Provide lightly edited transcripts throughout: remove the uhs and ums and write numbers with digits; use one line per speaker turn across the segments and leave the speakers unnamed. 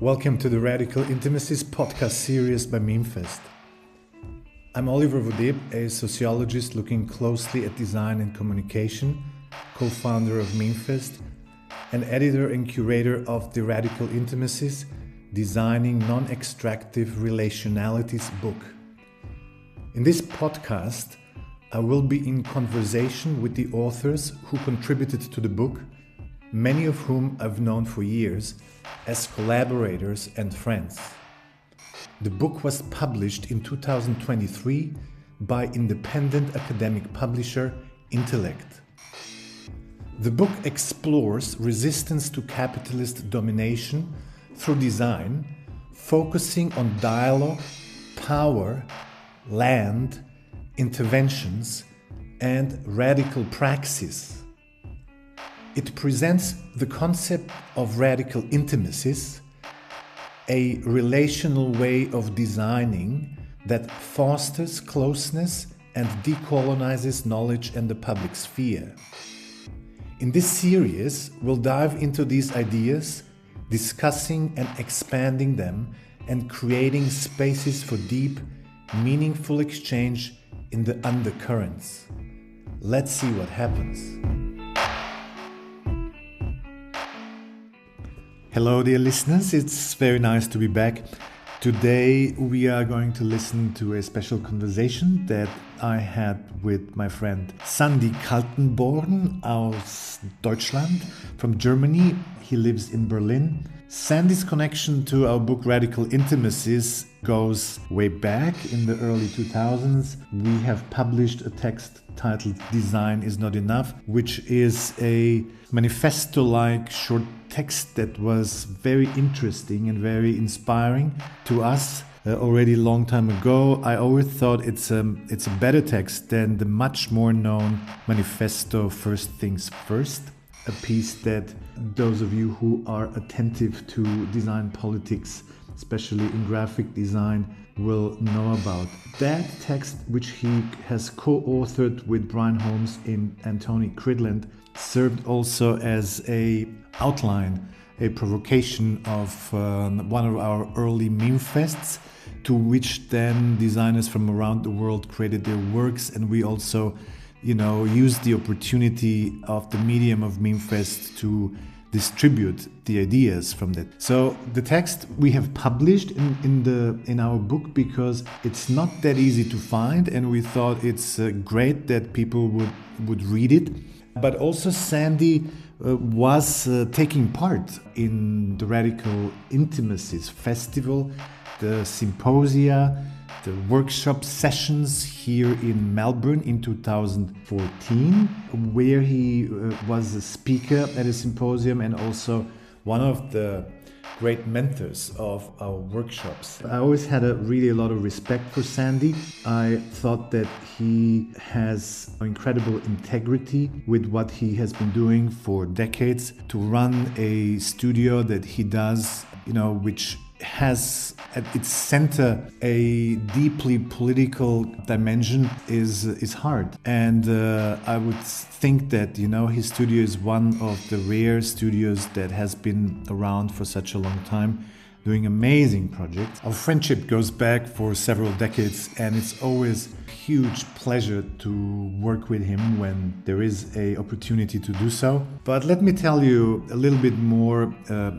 Welcome to the Radical Intimacies podcast series by Memefest. I'm Oliver Vodeb, a sociologist looking closely at design and communication, co-founder of Memefest, and editor and curator of the Radical Intimacies, Designing Non-Extractive Relationalities book. In this podcast, I will be in conversation with the authors who contributed to the book, many of whom I've known for years as collaborators and friends. The book was published in 2023 by independent academic publisher Intellect. The book explores resistance to capitalist domination through design, focusing on dialogue, power, land, interventions, and radical praxis. It presents the concept of radical intimacies, a relational way of designing that fosters closeness and decolonizes knowledge and the public sphere. In this series, we'll dive into these ideas, discussing and expanding them, and creating spaces for deep, meaningful exchange in the undercurrents. Let's see what happens. Hello dear listeners, it's very nice to be back. Today we are going to listen to a special conversation that I had with my friend Sandy Kaltenborn aus Deutschland from Germany. He lives in Berlin. Sandy's connection to our book Radical Intimacies goes way back in the early 2000s. We have published a text titled Design is Not Enough, which is a manifesto-like short text that was very interesting and very inspiring to us already a long time ago. I always thought it's a better text than the much more known manifesto First Things First, a piece that those of you who are attentive to design politics, especially in graphic design, will know about. That text, which he has co-authored with Brian Holmes and Tony Cridland, served also as a outline, a provocation of one of our early Memefests, to which then designers from around the world created their works, and we also used the opportunity of the medium of Memefest to distribute the ideas from that. So the text we have published in our book because it's not that easy to find, and we thought it's great that people would read it. But also Sandy was taking part in the Radical Intimacies Festival, the symposia, the workshop sessions here in Melbourne in 2014, where he was a speaker at a symposium and also one of the great mentors of our workshops. I always had a lot of respect for Sandy. I thought that he has incredible integrity with what he has been doing for decades to run a studio that he does, which has at its center a deeply political dimension is hard. And I would think that, his studio is one of the rare studios that has been around for such a long time, doing amazing projects. Our friendship goes back for several decades, and it's always a huge pleasure to work with him when there is an opportunity to do so. But let me tell you a little bit more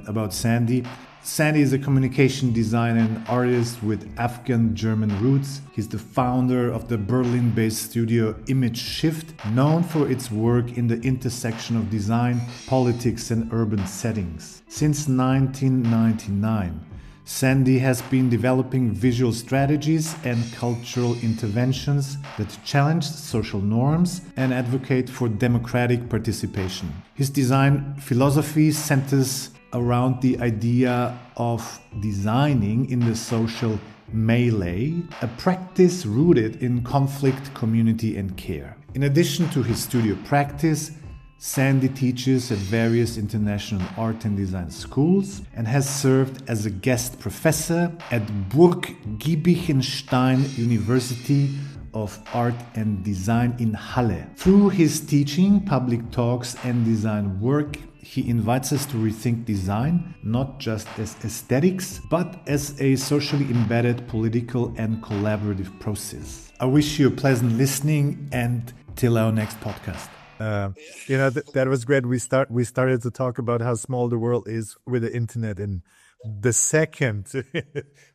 about Sandy. Sandy is a communication designer and artist with Afghan-German roots. He's the founder of the Berlin-based studio Image Shift, known for its work in the intersection of design, politics, and urban settings. Since 1999, Sandy has been developing visual strategies and cultural interventions that challenge social norms and advocate for democratic participation. His design philosophy centers around the idea of designing in the social melee, a practice rooted in conflict, community, and care. In addition to his studio practice, Sandy teaches at various international art and design schools and has served as a guest professor at Burg Giebichenstein University of Art and Design in Halle. Through his teaching, public talks, and design work, he invites us to rethink design, not just as aesthetics, but as a socially embedded political and collaborative process. I wish you a pleasant listening, and till our next podcast. That was great. We started to talk about how small the world is with the internet, and the second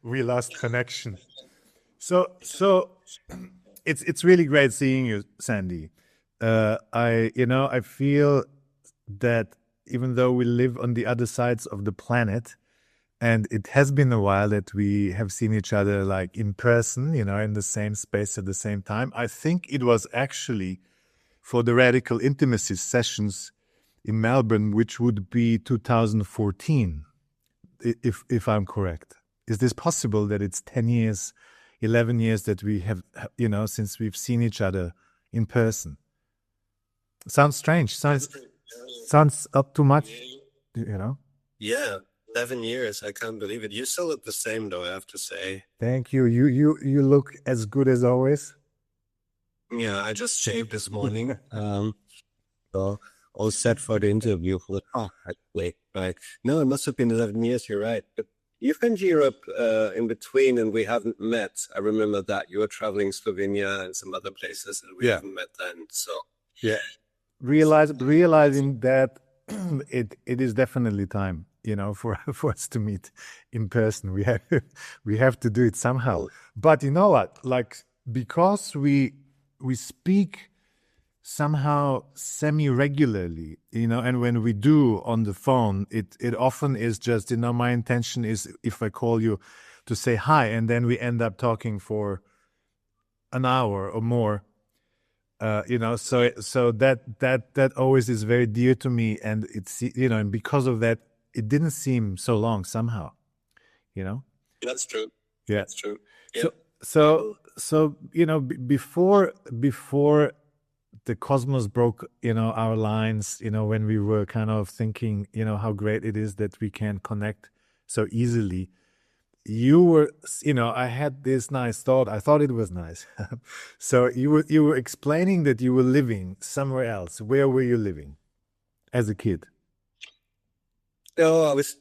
we lost connection. So it's really great seeing you, Sandy. I feel that even though we live on the other sides of the planet, and it has been a while that we have seen each other like in person, in the same space at the same time. I think it was actually for the Radical Intimacy sessions in Melbourne, which would be 2014, if I'm correct. Is this possible that it's 10 years, 11 years that we have, since we've seen each other in person? Sounds strange. Sounds up too much,
Yeah, 11 years. I can't believe it. You still look the same, though, I have to say.
Thank you. You look as good as always.
Yeah, I just shaved this morning. So all set for the interview. Wait, right. No, it must have been 11 years. You're right. But you've been to Europe in between, and we haven't met. I remember that you were traveling Slovenia and some other places, and we haven't met then. So
yeah, realizing that it is definitely time, for us to meet in person. We have to do it somehow. But you know what? Like, because we speak somehow semi-regularly, and when we do on the phone, it often is just, my intention is, if I call you, to say hi, and then we end up talking for an hour or more, so that always is very dear to me, and it's, and because of that, it didn't seem so long somehow,
That's true.
Yeah.
That's true. Yeah.
So before the cosmos broke, our lines, when we were kind of thinking, how great it is that we can connect so easily, you were, I had this nice thought. I thought it was nice. So you were explaining that you were living somewhere else. Where were you living as a kid?
No, I was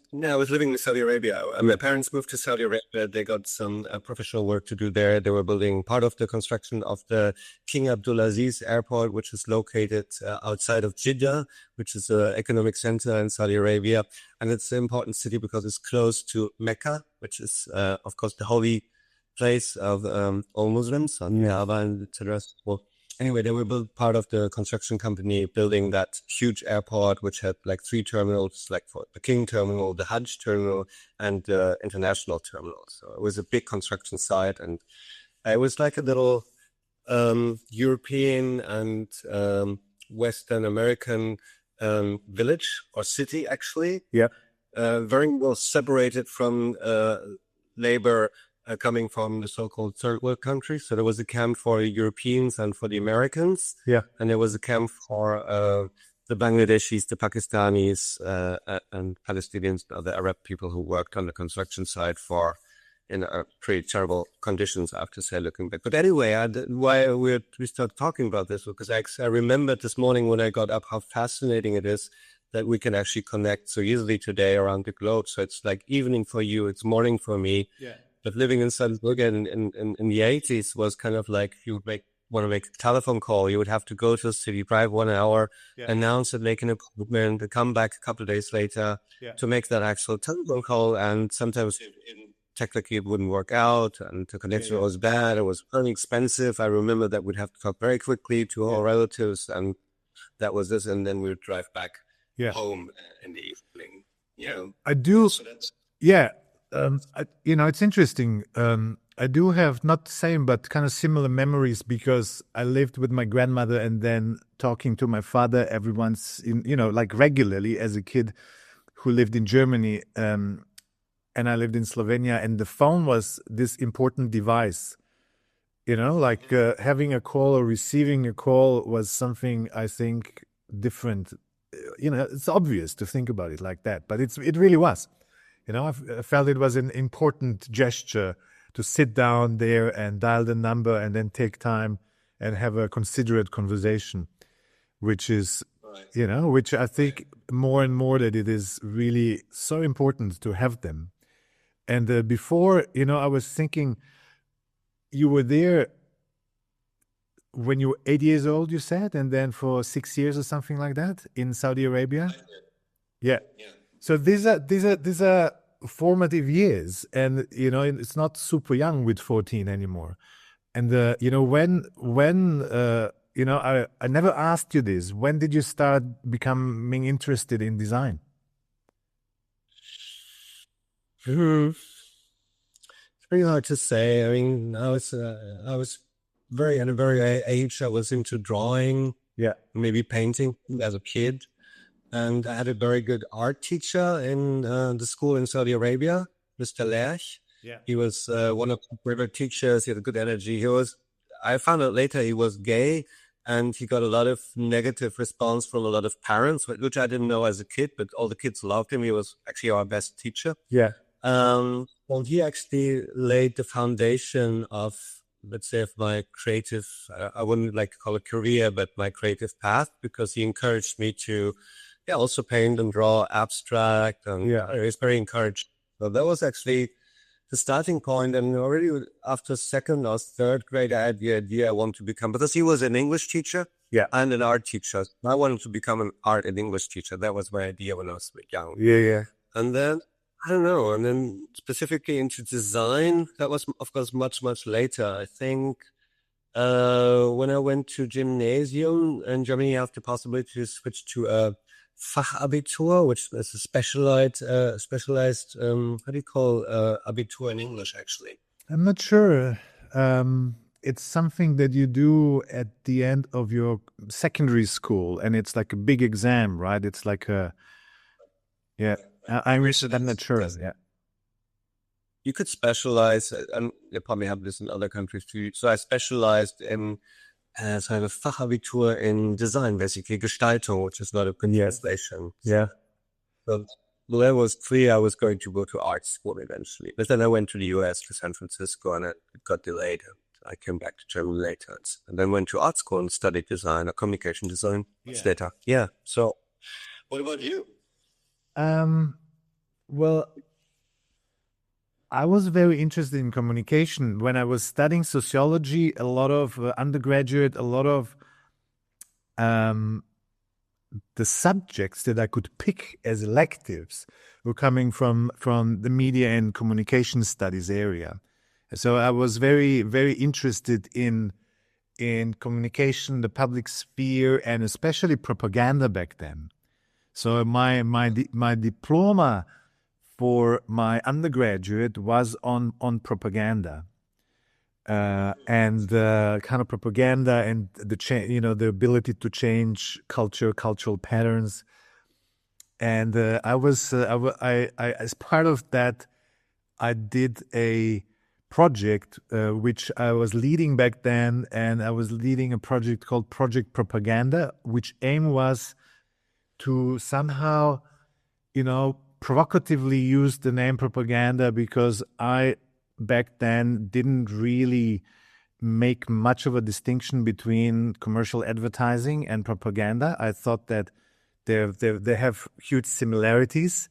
living in Saudi Arabia. My parents moved to Saudi Arabia. They got some professional work to do there. They were building part of the construction of the King Abdulaziz Airport, which is located outside of Jeddah, which is an economic center in Saudi Arabia. And it's an important city because it's close to Mecca, which is, of course, the holy place of all Muslims, etc. Well, anyway, they were part of the construction company building that huge airport, which had like 3 terminals, like for the King Terminal, the Hajj Terminal, and the International Terminal. So it was a big construction site, and it was like a little European and Western American village or city, actually.
Yeah.
Very well separated from labor coming from the so-called third world countries. So there was a camp for Europeans and for the Americans.
Yeah.
And there was a camp for the Bangladeshis, the Pakistanis, and Palestinians, the Arab people who worked on the construction site in pretty terrible conditions, I have to say, looking back. But anyway, why we started talking about this, because I remembered this morning when I got up how fascinating it is that we can actually connect so easily today around the globe. So it's like evening for you, it's morning for me.
Yeah.
But living in Salzburg in the 80s was kind of like you would want to make a telephone call. You would have to go to the city, drive 1 hour, announce it, make an appointment, come back a couple of days later to make that actual telephone call. And sometimes technically it wouldn't work out, and the connection was bad. It was very expensive. I remember that we'd have to talk very quickly to our relatives, and that was this. And then we would drive back home in the evening.
I do. Yeah. It's interesting. I do have not the same, but kind of similar memories, because I lived with my grandmother and then talking to my father every once like regularly as a kid who lived in Germany. And I lived in Slovenia, and the phone was this important device, like having a call or receiving a call was something, I think, different. It's obvious to think about it like that, but it really was. I felt it was an important gesture to sit down there and dial the number and then take time and have a considerate conversation, which is which I think more and more that it is really so important to have them. And before, I was thinking you were there when you were 8 years old, you said, and then for 6 years or something like that in Saudi Arabia. Yeah. So these are formative years, and it's not super young with 14 anymore. And I never asked you this. When did you start becoming interested in design?
It's pretty hard to say. I mean, I was very at a very age. I was into drawing,
Yeah.
maybe painting as a kid, and I had a very good art teacher in the school in Saudi Arabia, Mr. Lerch.
Yeah.
He was one of my favorite teachers. He had a good energy. I found out later he was gay, and he got a lot of negative response from a lot of parents, which I didn't know as a kid, but all the kids loved him. He was actually our best teacher.
Yeah.
Well, he actually laid the foundation of, let's say, of my creative, I wouldn't like to call it career, but my creative path, because he encouraged me to, also paint and draw abstract, and he was very encouraged. So that was actually the starting point. And already after second or third grade, I had the idea I want to become, because he was an English teacher and an art teacher. I wanted to become an art and English teacher. That was my idea when I was young.
Yeah.
And then, I don't know, and then specifically into design, that was, of course, much, much later. I think when I went to gymnasium in Germany, you have the possibility to switch to a Fachabitur, which is a specialized, how do you call Abitur in English, actually?
I'm not sure. It's something that you do at the end of your secondary school, and it's like a big exam, right? It's like I'm not sure. Yeah.
You could specialize, and they probably have this in other countries too. So I specialized in so I have a Fachabitur in design, basically Gestaltung, which is not a good translation.
Yeah.
So that was clear I was going to go to art school eventually. But then I went to the US, to San Francisco, and it got delayed. I came back to Germany later, and then went to art school and studied design or communication design later. Yeah. So what about you?
Well, I was very interested in communication when I was studying sociology. A lot of undergraduate, a lot of the subjects that I could pick as electives were coming from the media and communication studies area. So I was very, very interested in communication, the public sphere, and especially propaganda back then. So my diploma for my undergraduate was on propaganda, and kind of propaganda and the ability to change cultural patterns. And I as part of that, I did a project which I was leading back then, and I was leading a project called Project Propaganda, which aim was to somehow, provocatively use the name propaganda, because I back then didn't really make much of a distinction between commercial advertising and propaganda. I thought that they have huge similarities,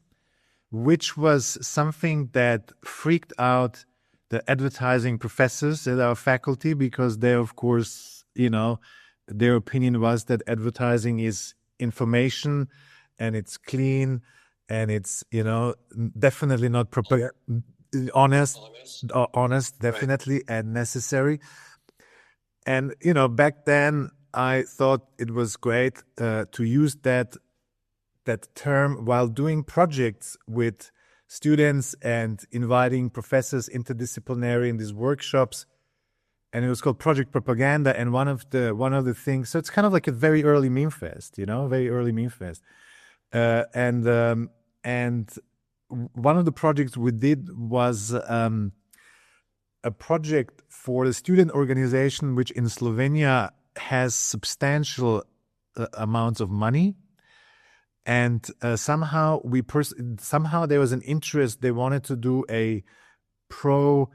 which was something that freaked out the advertising professors at our faculty, because they, of course, their opinion was that advertising is information, and it's clean, and it's definitely not honest, definitely, and necessary. And back then I thought it was great to use that term while doing projects with students and inviting professors interdisciplinary in these workshops. And it was called Project Propaganda. And one of the things, so it's kind of like a very early meme fest, very early meme fest. And one of the projects we did was a project for the student organization, which in Slovenia has substantial amounts of money. And somehow there was an interest. They wanted to do a pro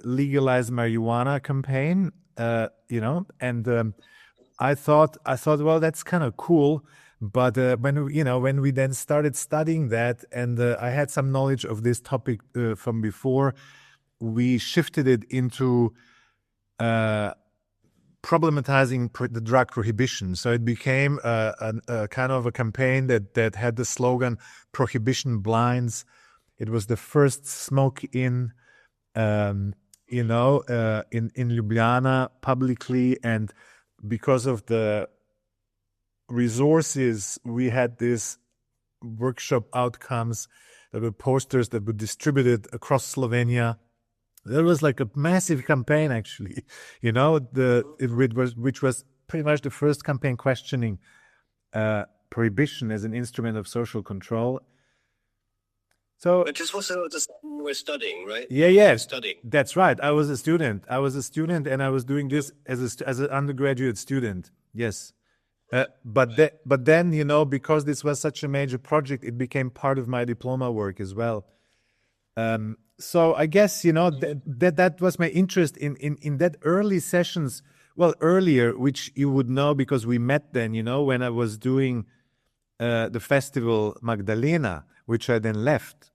legalized marijuana campaign, and I thought, well, that's kind of cool. But when we then started studying that, and I had some knowledge of this topic from before, we shifted it into problematizing the drug prohibition. So it became a kind of a campaign that had the slogan "Prohibition blinds." It was the first smoke-in, in Ljubljana publicly, and because of the resources, we had this workshop outcomes. There were posters that were distributed across Slovenia. There was like a massive campaign, actually, which was pretty much the first campaign questioning prohibition as an instrument of social control. So,
but this was just you were studying, right?
Yeah.
Studying.
That's right. I was a student, and I was doing this as an undergraduate student. Yes. But then, because this was such a major project, it became part of my diploma work as well. So I guess, that was my interest in that early sessions. Well, earlier, which you would know because we met then, when I was doing the festival Magdalena, which I then left,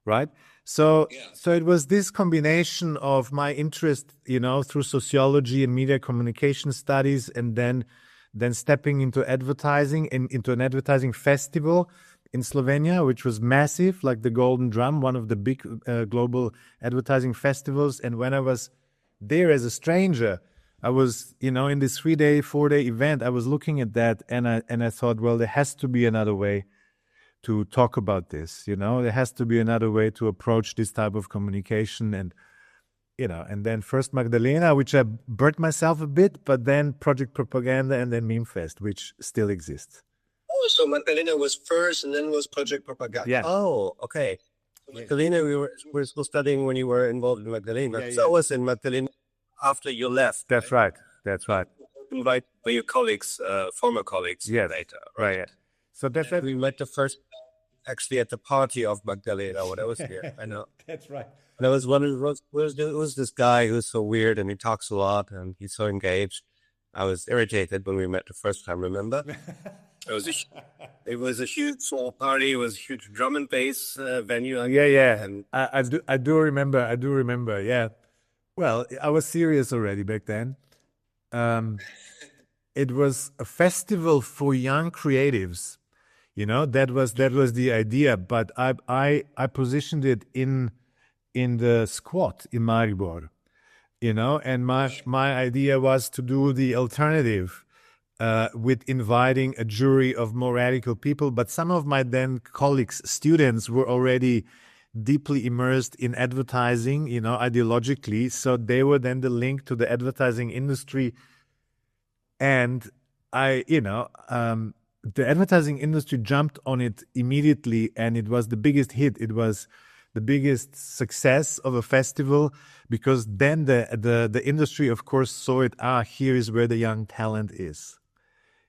right? So it was this combination of my interest, through sociology and media communication studies, and then stepping into advertising and into an advertising festival in Slovenia, which was massive, like the Golden Drum, one of the big global advertising festivals. And when I was there as a stranger, I was, in this 3-day, 4-day event, I was looking at that, and I thought, well, there has to be another way to talk about this. There has to be another way to approach this type of communication. And then first Magdalena, which I burnt myself a bit, but then Project Propaganda, and then Meme Fest, which still exists.
Oh, so Magdalena was first, and then was Project Propaganda.
Yeah.
Oh, okay. So Magdalena, we were still studying when you were involved in Magdalena.
Yeah,
So I was in Magdalena after you left.
That's right. That's right.
Invited by your colleagues, former colleagues, later.
Right. Yeah. So that's
we met the first, actually, at the party of Magdalena when I was here. I know.
That's right.
And I was wondering, was this guy who's so weird and he talks a lot and he's so engaged. I was irritated when we met the first time, remember? It was a huge small party. It was a huge drum and bass venue.
Yeah.
And
I do remember. Yeah. Well, I was serious already back then. It was a festival for young creatives. That was the idea. But I positioned it in the squat in Maribor. And my idea was to do the alternative. With inviting a jury of more radical people. But some of my then colleagues, students, were already deeply immersed in advertising, ideologically. So they were then the link to the advertising industry. And the advertising industry jumped on it immediately, and it was the biggest hit. It was the biggest success of a festival, because then the industry, of course, saw it. Here is where the young talent is.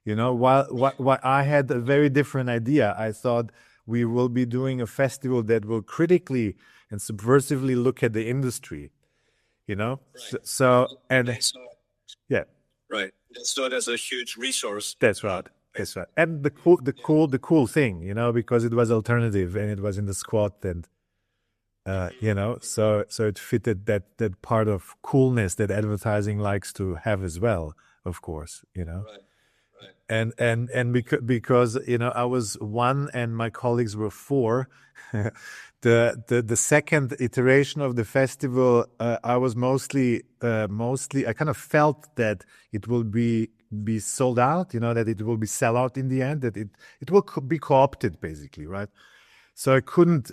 While I had a very different idea. I thought we will be doing a festival that will critically and subversively look at the industry,
Right.
Yeah.
Right. So there's a huge resource.
That's right. And the cool thing, because it was alternative and it was in the squat, and so it fitted that part of coolness that advertising likes to have as well, of course,
Right.
And because I was 1 and my colleagues were 4, the second iteration of the festival, I was mostly I kind of felt that it will be sold out, that it will be sell out in the end, that it will be co-opted basically, right? So I couldn't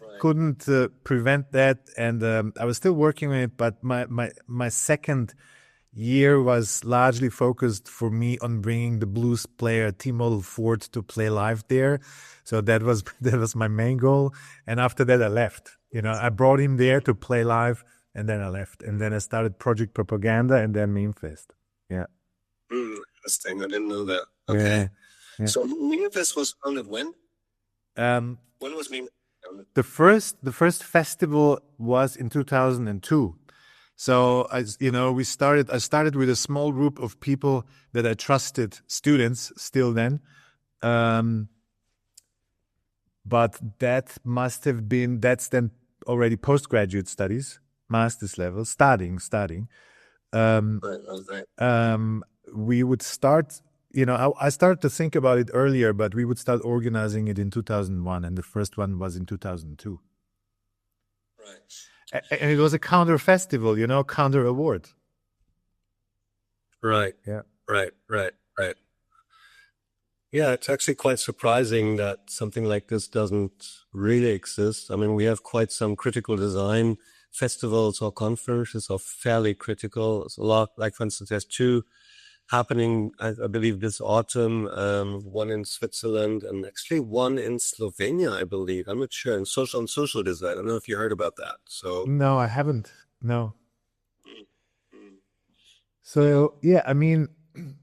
prevent that, and I was still working on it, but my second year was largely focused for me on bringing the blues player T-Model Ford to play live there. So that was my main goal. And after that, I left. I brought him there to play live, and then I left. And then I started Project Propaganda, and then Meme Fest. Yeah.
Interesting. I didn't know that. Okay.
Yeah.
So Meme Fest was founded when? When was Meme founded?
The first festival was in 2002. So I started with a small group of people that I trusted, students still then. But that's then already postgraduate studies, master's level, studying. We would start, I started to think about it earlier, but we would start organizing it in 2001, and the first one was in 2002.
Right.
And it was a counter festival, counter award.
Right.
Yeah.
Right. Yeah, it's actually quite surprising that something like this doesn't really exist. I mean, we have quite some critical design festivals or conferences are fairly critical. It's a lot, like for instance, there's two happening, I believe, this autumn, one in Switzerland and actually one in Slovenia, I believe. I'm not sure. And social design. I don't know if you heard about that. So
No, I haven't. No. So yeah, I mean,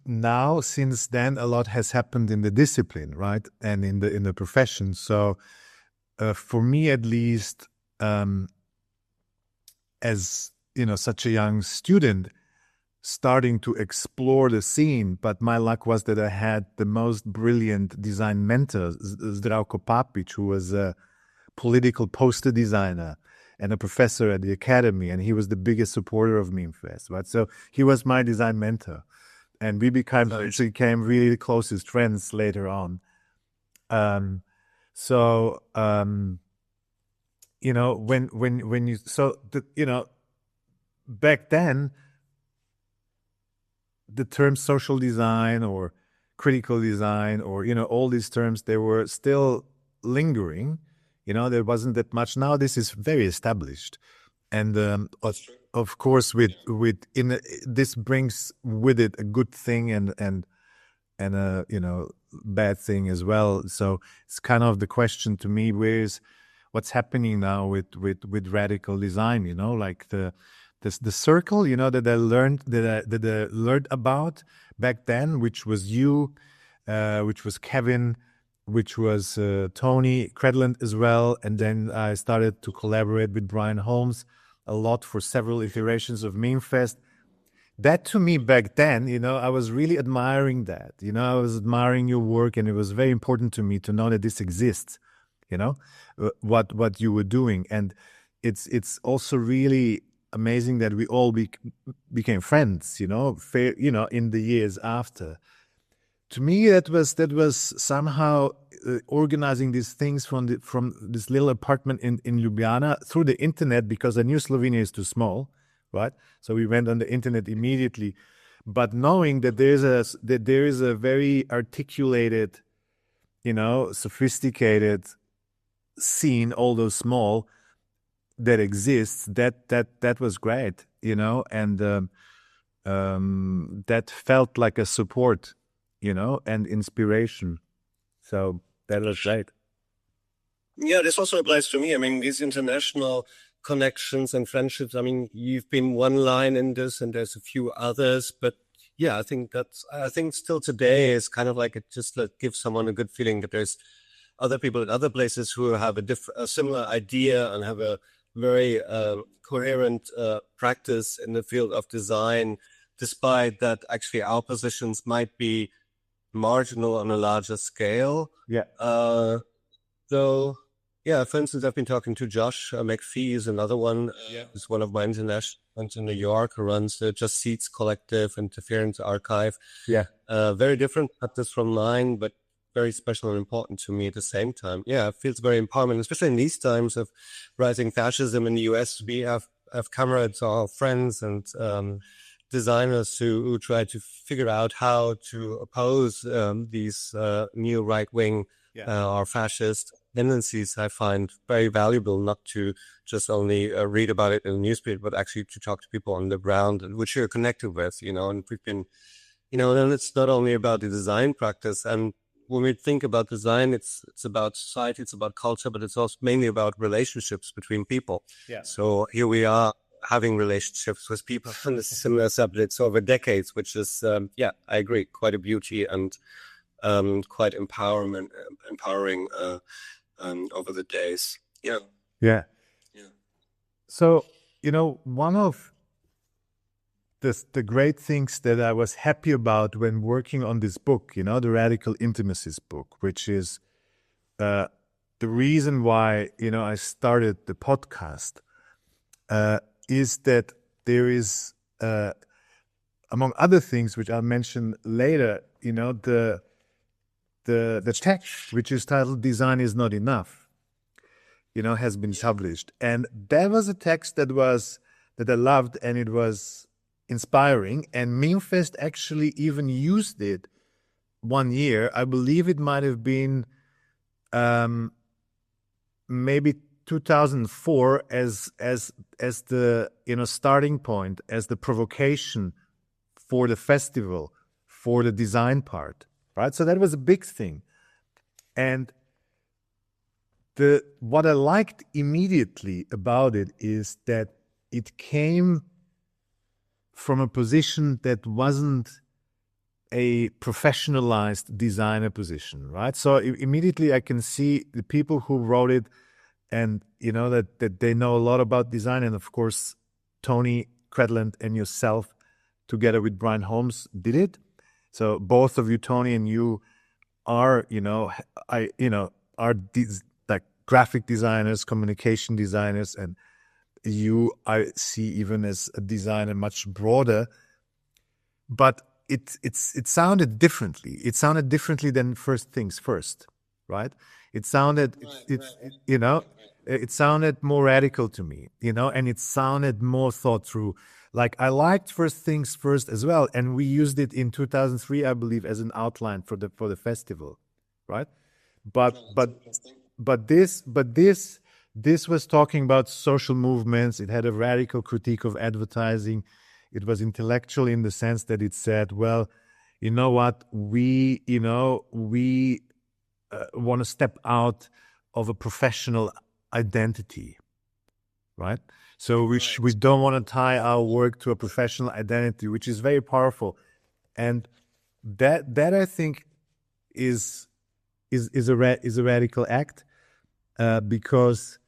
now since then a lot has happened in the discipline, right, and in the profession. So for me, at least, as such a young student, starting to explore the scene. But my luck was that I had the most brilliant design mentor, Zdravko Papic, who was a political poster designer and a professor at the academy, and he was the biggest supporter of Meme Fest, right? So he was my design mentor, and we became really closest friends later on. When you back then, the term social design or critical design or all these terms, they were still lingering. There wasn't that much. Now this is very established, and of course, this brings with it a good thing and a bad thing as well. So it's kind of the question to me: what's happening now with radical design? Like the circle, that I learned about back then, which was you, which was Kevin, which was Tony Credland as well. And then I started to collaborate with Brian Holmes a lot for several iterations of Meme Fest. That to me back then, I was really admiring that. I was admiring your work, and it was very important to me to know that this exists, what you were doing. And it's also really amazing that we all became friends, in the years after. To me, that was somehow organizing these things from this little apartment in Ljubljana through the internet, because I knew Slovenia is too small, right? So we went on the internet immediately, but knowing that there is a very articulated, sophisticated scene, although small, that exists, that was great, and that felt like a support, and inspiration. So that was great.
Yeah, this also applies to me. I mean, these international connections and friendships. I mean, you've been one line in this, and there's a few others, but yeah, I think still today is kind of like it just gives someone a good feeling that there's other people in other places who have a similar idea and have a very coherent practice in the field of design, despite that actually our positions might be marginal on a larger scale.
Yeah.
So yeah, for instance, I've been talking to Josh McPhee is another one. He's one of my international friends in New York who runs the Just Seats Collective, Interference Archive.
Yeah.
Very different practice from mine, but very special and important to me at the same time. Yeah, it feels very empowerment, especially in these times of rising fascism in the US. We have comrades or friends and designers who try to figure out how to oppose these new right-wing or fascist tendencies. I find very valuable not to just only read about it in the newspaper, but actually to talk to people on the ground, which you're connected with, and we've been, then it's not only about the design practice. And when we think about design, it's about society, it's about culture, but it's also mainly about relationships between people.
Yeah.
So here we are having relationships with people on the similar subjects over decades, which is, I agree, quite a beauty and quite empowering over the days. Yeah.
Yeah.
Yeah.
So, one of the great things that I was happy about when working on this book, you know, the Radical Intimacies book, which is the reason why, you know, I started the podcast, is that there is, among other things, which I'll mention later, you know, the text, which is titled "Design is Not Enough," you know, has been published, and that was a text that I loved, and it was inspiring. And Memfest actually even used it one year. I believe it might have been maybe 2004 as the, you know, starting point, as the provocation for the festival, for the design part, right? So that was a big thing. And what I liked immediately about it is that it came from a position that wasn't a professionalized designer position, right? So immediately I can see the people who wrote it, and you know that they know a lot about design. And of course, Tony Credland and yourself, together with Brian Holmes, did it. So both of you, Tony, and you are, you know, are these like graphic designers, communication designers, and you, I see even as a designer much broader. But it sounded differently. It sounded differently than First Things First, right? It sounded, you know, it sounded more radical to me, you know, and it sounded more thought through. Like, I liked First Things First as well, and we used it in 2003, I believe, as an outline for the festival, right? But this was talking about social movements. It had a radical critique of advertising. It was intellectual in the sense that it said, well, you know what, we want to step out of a professional identity, right? So we don't want to tie our work to a professional identity, which is very powerful. And that I think is a radical act, because,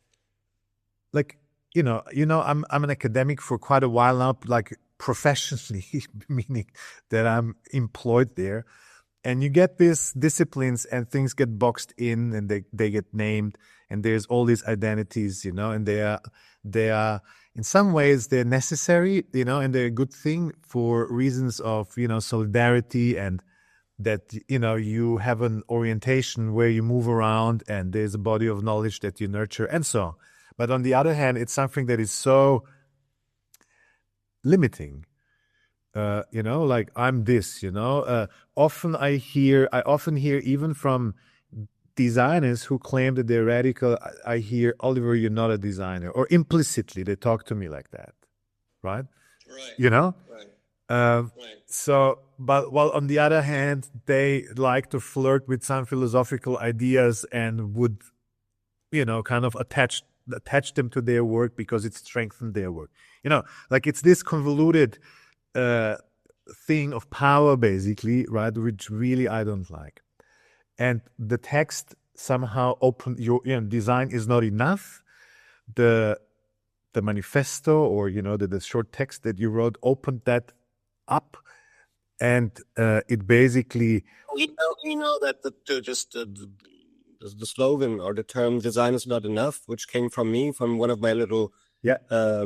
like, you know, I'm an academic for quite a while now, like professionally, meaning that I'm employed there. And you get these disciplines and things get boxed in, and they get named, and there's all these identities, you know, and they are in some ways they're necessary, you know, and they're a good thing for reasons of, you know, solidarity, and that, you know, you have an orientation where you move around and there's a body of knowledge that you nurture and so on. But on the other hand, it's something that is so limiting. You know, like, I'm this, you know, often I often hear even from designers who claim that they're radical, I hear, Oliver, you're not a designer, or implicitly they talk to me like that, right?
Right.
You know?
Right.
Right. So, but while on the other hand, they like to flirt with some philosophical ideas and would, you know, kind of attach them to their work because it strengthened their work. You know, like, it's this convoluted thing of power, basically, right? Which really I don't like. And the text somehow opened you know, design is not enough. The manifesto, or, you know, the short text that you wrote, opened that up, and it basically,
You know that the slogan or the term "design is not enough," which came from me, from one of my little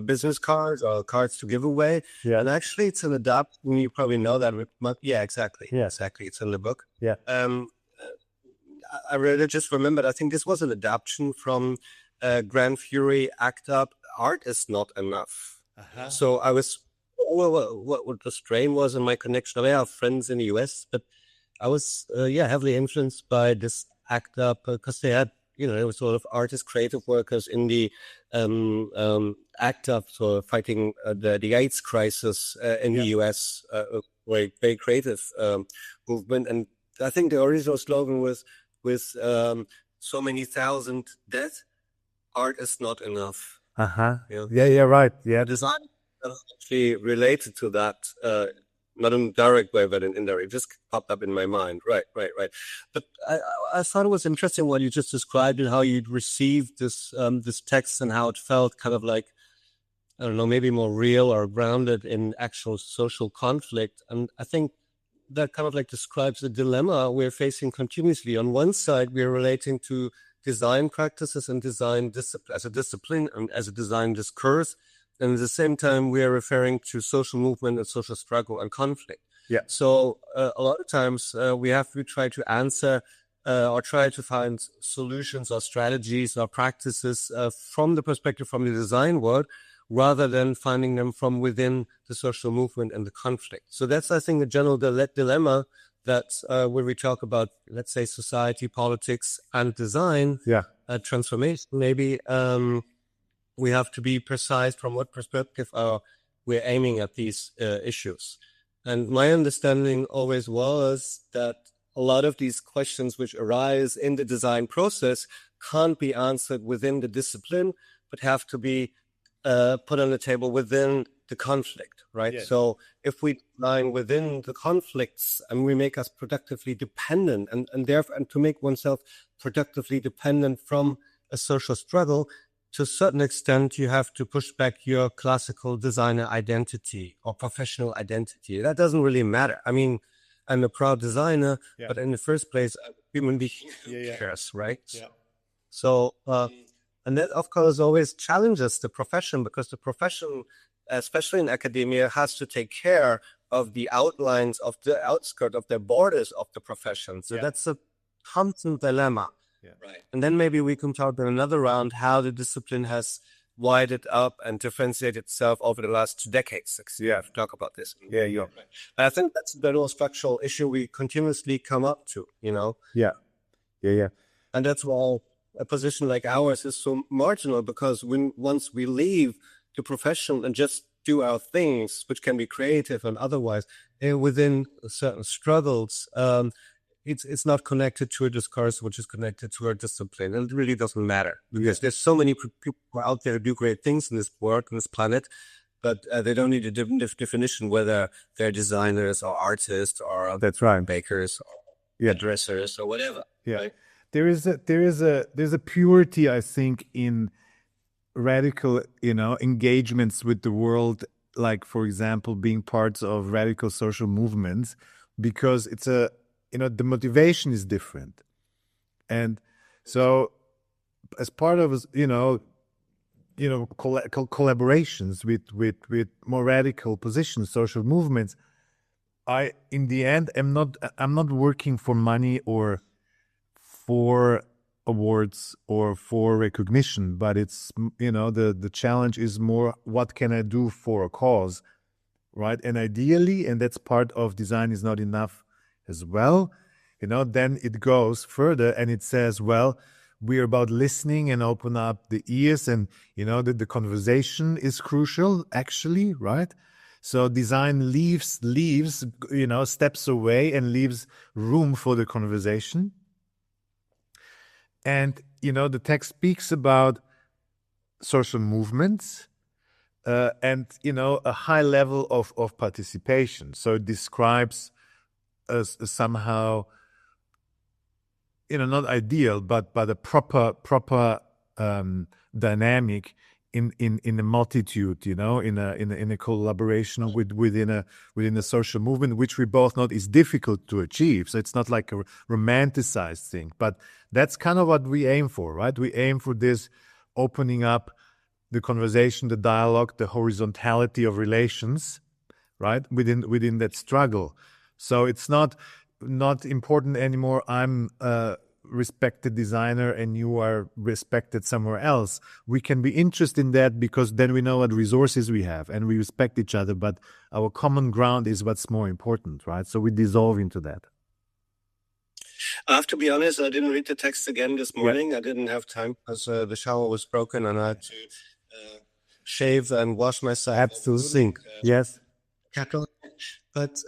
business cards or cards to give away.
Yeah.
And actually, it's an adaptation. You probably know that. Yeah, exactly.
Yeah.
Exactly. It's in the book.
Yeah.
I really just remembered, I think this was an adaptation from Grand Fury ACT UP, "Art is Not Enough." So I was, what the strain was in my connection. I have friends in the US, but I was, heavily influenced by this ACT UP, because they had, you know, there were sort of artists, creative workers in the ACT UP, so fighting the AIDS crisis in the US, very, very creative movement. And I think the original slogan was, with so many thousand dead, art is not enough.
Yeah, right. Yeah.
Design actually related to that, not in a direct way, but in indirect. It just popped up in my mind. Right. But I thought it was interesting what you just described, and how you'd received this this text, and how it felt kind of like I don't know, maybe more real or grounded in actual social conflict. And I think that kind of like describes the dilemma we're facing continuously. On one side, we're relating to design practices and design as a discipline and as a design discourse. And at the same time, we are referring to social movement and social struggle and conflict.
Yeah.
So a lot of times we have to try to answer or try to find solutions or strategies or practices from the perspective from the design world, rather than finding them from within the social movement and the conflict. So that's, I think, the general dilemma that when we talk about, let's say, society, politics, and design, transformation, maybe we have to be precise from what perspective we're aiming at these issues. And my understanding always was that a lot of these questions which arise in the design process can't be answered within the discipline, but have to be put on the table within the conflict, right?
Yes.
So if we design within the conflicts and we make us productively dependent, and therefore, and to make oneself productively dependent from a social struggle, to a certain extent, you have to push back your classical designer identity or professional identity. That doesn't really matter. I mean, I'm a proud designer, but in the first place, I'm a human being who cares, right?
Yeah.
So, and that, of course, always challenges the profession, because the profession, especially in academia, has to take care of the outlines of the outskirt of the borders of the profession. So that's a constant dilemma.
Yeah.
Right. And then maybe we can talk in another round how the discipline has widened up and differentiated itself over the last 2 decades. Yeah, to talk about this. Yeah, yeah. Right. I think that's the real structural issue we continuously come up to, you know?
Yeah. Yeah, yeah.
And that's why a position like ours is so marginal, because once we leave the profession and just do our things, which can be creative and otherwise, within certain struggles, it's not connected to a discourse which is connected to our discipline. And it really doesn't matter, because there's so many people out there who do great things in this world, on this planet, but they don't need a definition whether they're designers or artists or bakers or dressers or whatever.
Yeah.
Right?
There's a purity, I think, in radical, engagements with the world, like, for example, being parts of radical social movements, because it's the motivation is different. And so as part of, collaborations with more radical positions, social movements, in the end, I'm not working for money or for awards or for recognition, but it's, the challenge is more, what can I do for a cause, right? And ideally, and that's part of design is not enough as well, then it goes further and it says, well, we're about listening and open up the ears, and, the conversation is crucial, actually, right? So design leaves, steps away and leaves room for the conversation. And, the text speaks about social movements and, a high level of participation. So it describes somehow, not ideal, but a proper dynamic in a multitude, in a collaboration within a social movement, which we both know is difficult to achieve. So it's not like a romanticized thing, but that's kind of what we aim for, right? We aim for this opening up the conversation, the dialogue, the horizontality of relations, right? Within that struggle. So it's not important anymore. I'm respected designer and you are respected somewhere else. We can be interested in that because then we know what resources we have and we respect each other, but our common ground is what's more important, right? So we dissolve into that.
I have to be honest, I didn't read the text again this morning. I didn't have time because the shower was broken and I had to shave and wash myself.
Absolutely. Yes.
But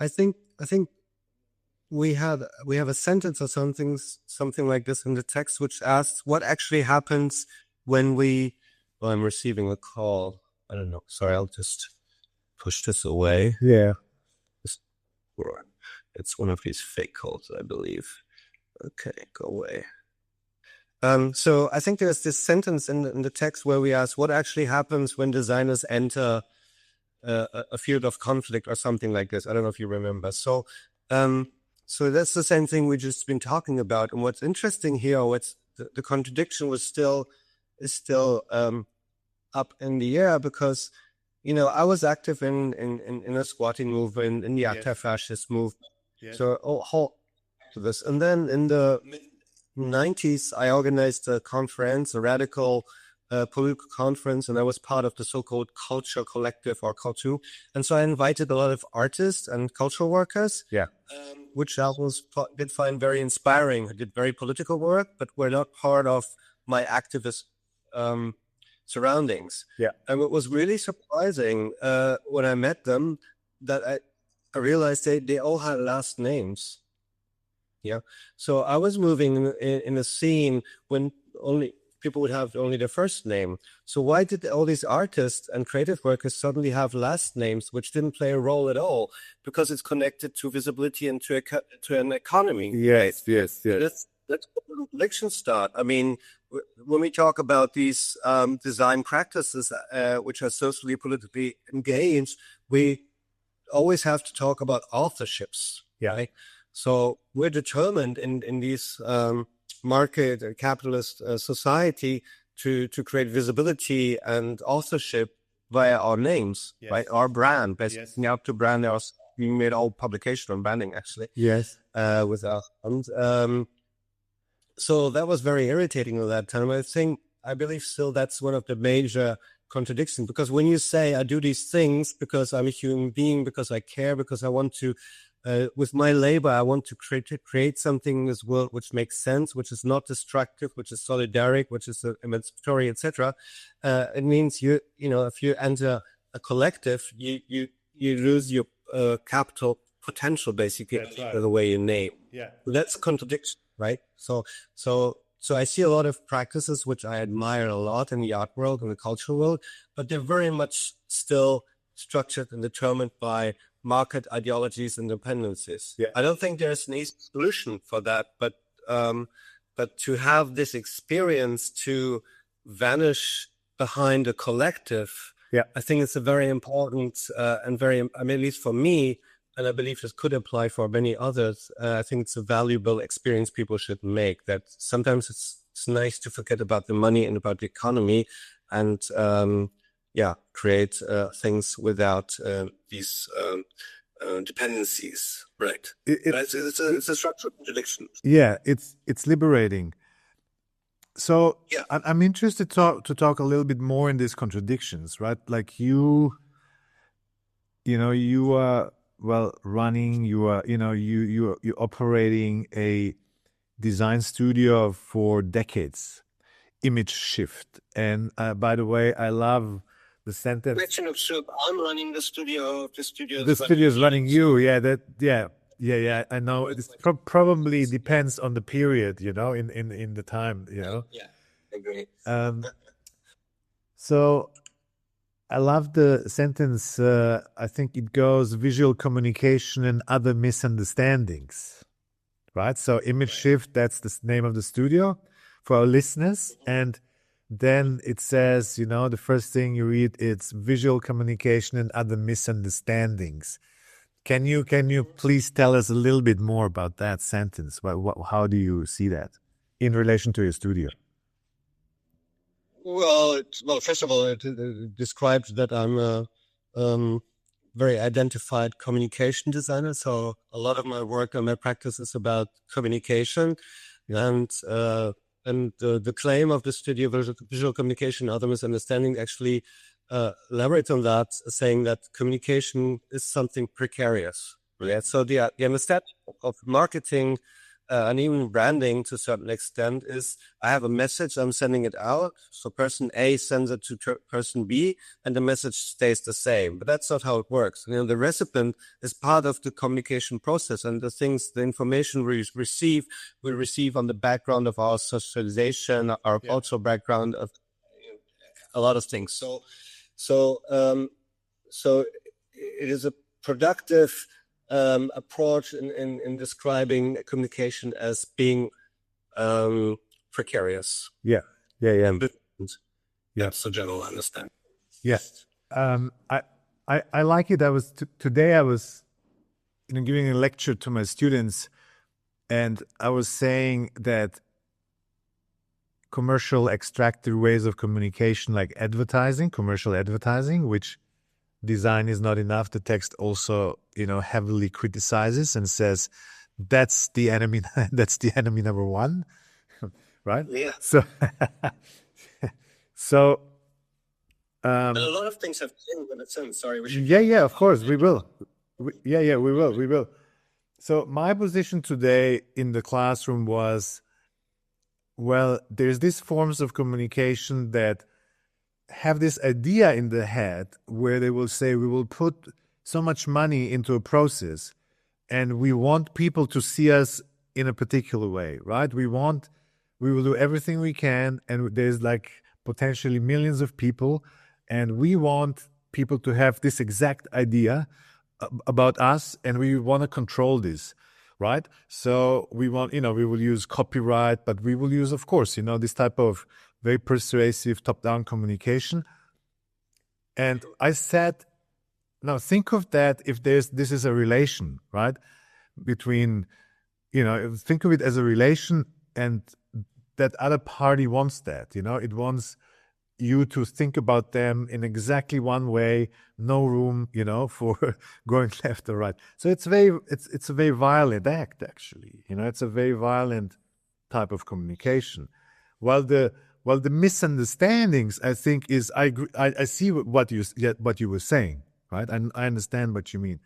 I think we have a sentence or something like this in the text, which asks what actually happens when I'm receiving a call. I don't know. Sorry, I'll just push this away.
Yeah.
It's one of these fake calls, I believe. Okay, go away. So I think there's this sentence in the text where we ask what actually happens when designers enter a field of conflict or something like this. I don't know if you remember. So that's the same thing we've just been talking about. And what's interesting here, what's the contradiction is still up in the air because, I was active in a squatting movement, in the anti-fascist movement. So whole to this. And then in the mid-90s, I organized a conference, a radical political conference, and I was part of the so-called culture collective or culture. And so I invited a lot of artists and cultural workers, which I did find very inspiring. I did very political work, but were not part of my activist surroundings. And it was really surprising when I met them that I realized they all had last names. So I was moving in a scene when only people would have only their first name. So why did all these artists and creative workers suddenly have last names, which didn't play a role at all? Because it's connected to visibility and to an economy.
Yes.
That's where the contradictions start. I mean, when we talk about these design practices, which are socially, politically engaged, we always have to talk about authorships. Right? So we're determined in these market and capitalist society to create visibility and authorship via our names, right? Our brand, basically up to brand. We made all publication on branding actually. With our fund. So that was very irritating at that time. I believe still that's one of the major contradictions, because when you say I do these things because I'm a human being, because I care, because I want to with my labor, I want to create something in this world which makes sense, which is not destructive, which is solidaric, which is emancipatory, etc. It means if you enter a collective, you lose your capital potential, basically, the way you name. That's contradiction, right? So I see a lot of practices which I admire a lot in the art world and the cultural world, but they're very much still structured and determined by market ideologies and dependencies. I don't think there's an easy solution for that, but to have this experience to vanish behind a collective, I think it's a very important and very, at least for me, and I believe this could apply for many others, I think it's a valuable experience people should make, that sometimes it's nice to forget about the money and about the economy and create things without these dependencies, right? It's a structural contradiction.
It's liberating. So I'm interested to talk a little bit more in these contradictions, right? Like you are running. You're operating a design studio for decades, Image Shift. And by the way, I love the sentence.
Question of soup. I'm running the studio. The studio
is running you. I know. It probably depends on the period, in the time,
agree.
So I love the sentence. I think it goes visual communication and other misunderstandings, right? So Image Shift, that's the name of the studio for our listeners. And then it says, the first thing you read, it's visual communication and other misunderstandings. Can you please tell us a little bit more about that sentence? How do you see that in relation to your studio?
Well, first of all, it describes that I'm a very identified communication designer. So a lot of my work and my practice is about communication, and the claim of the studio, visual communication, other misunderstanding, actually elaborates on that, saying that communication is something precarious. Right? So the understanding of marketing and even branding to a certain extent is I have a message, I'm sending it out. So person A sends it to person B and the message stays the same. But that's not how it works. The recipient is part of the communication process, and the information we receive on the background of our socialization, our cultural background, of a lot of things. So it is a productive approach in describing communication as being precarious.
Yeah.
That's the general understanding.
Yes. I like it. Today I was giving a lecture to my students, and I was saying that commercial extracted ways of communication, like advertising, commercial advertising, which design is not enough. The text also, heavily criticizes and says that's the enemy. That's the enemy number one, right?
Yeah.
So, so.
And a lot of things have changed in that sense. Sorry, we should.
Yeah, of course we will. We will. So my position today in the classroom was, well, there's these forms of communication that have this idea in the head where they will say we will put so much money into a process and we want people to see us in a particular way, right? We will do everything we can, and there's like potentially millions of people, and we want people to have this exact idea about us, and we want to control this, right? So we want, we will use copyright, but we will use, of course, this type of very persuasive top-down communication. And I said, now think of that if this is a relation, right? Between, think of it as a relation, and that other party wants that, it wants you to think about them in exactly one way, no room, for going left or right. So it's a very violent act, actually. It's a very violent type of communication. While the misunderstandings, I think, is I see what you were saying, right? And I understand what you mean.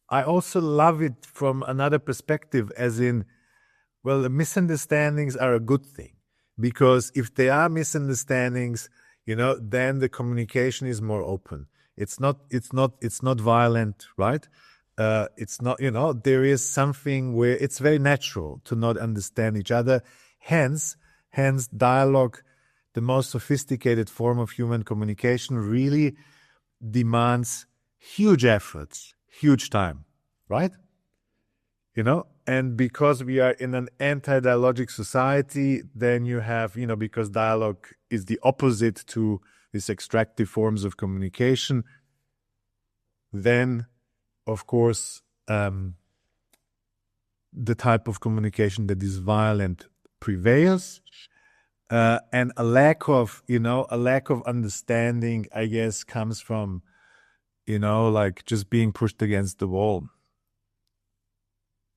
I also love it from another perspective, as in, well, the misunderstandings are a good thing. Because if there are misunderstandings, then the communication is more open. It's not violent, right? It's not, there is something where it's very natural to not understand each other. Hence, dialogue, the most sophisticated form of human communication, really demands huge efforts, huge time, right? And because we are in an anti-dialogic society, then you have, because dialogue is the opposite to these extractive forms of communication, then, of course, the type of communication that is violent prevails, and a lack of understanding, I guess, comes from, like just being pushed against the wall.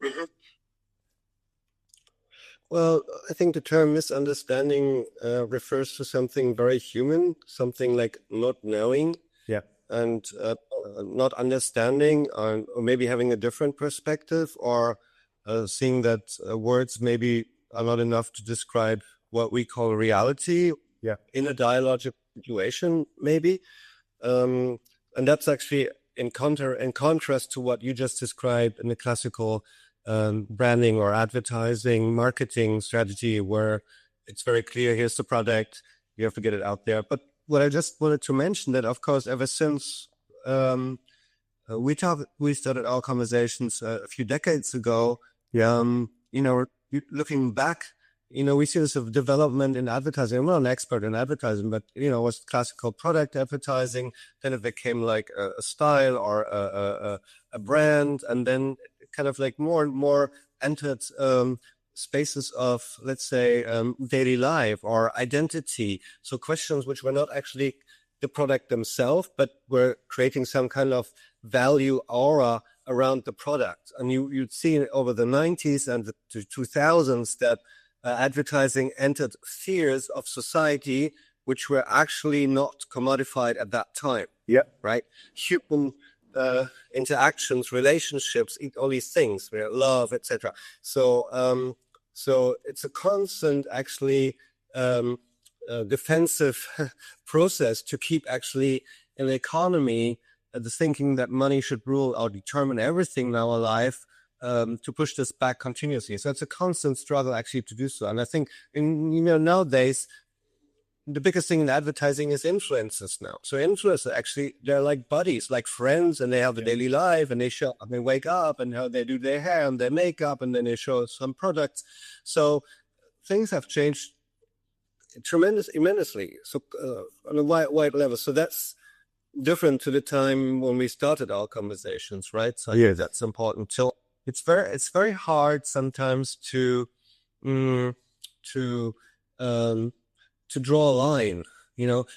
Mm-hmm. Well, I think the term misunderstanding refers to something very human, something like not knowing, and not understanding, or maybe having a different perspective, or seeing that words maybe are not enough to describe what we call reality in a dialogical situation, maybe. And that's actually in contrast to what you just described in the classical branding or advertising, marketing strategy, where it's very clear, here's the product, you have to get it out there. But what I just wanted to mention, that of course, ever since we started our conversations a few decades ago, looking back, we see this of development in advertising. I'm not an expert in advertising, but, it was classical product advertising. Then it became like a style or a brand. And then kind of like more and more entered spaces of, let's say, daily life or identity. So questions which were not actually the product themselves, but were creating some kind of value aura around the product. And you'd see over the 90s and the 2000s that advertising entered spheres of society which were actually not commodified at that time.
Yeah.
Right? Human interactions, relationships, all these things, love, etc. So it's a constant, actually, defensive process to keep actually in the economy the thinking that money should rule or determine everything in our life, to push this back continuously. So it's a constant struggle actually to do so. And I think nowadays, the biggest thing in advertising is influencers now. So influencers, actually, they're like buddies, like friends, and they have a daily life, and they wake up and how they do their hair and their makeup, and then they show some products. So things have changed immensely. So on a wide level. So that's different to the time when we started our conversations, right? So I think that's important. So it's very hard sometimes to draw a line,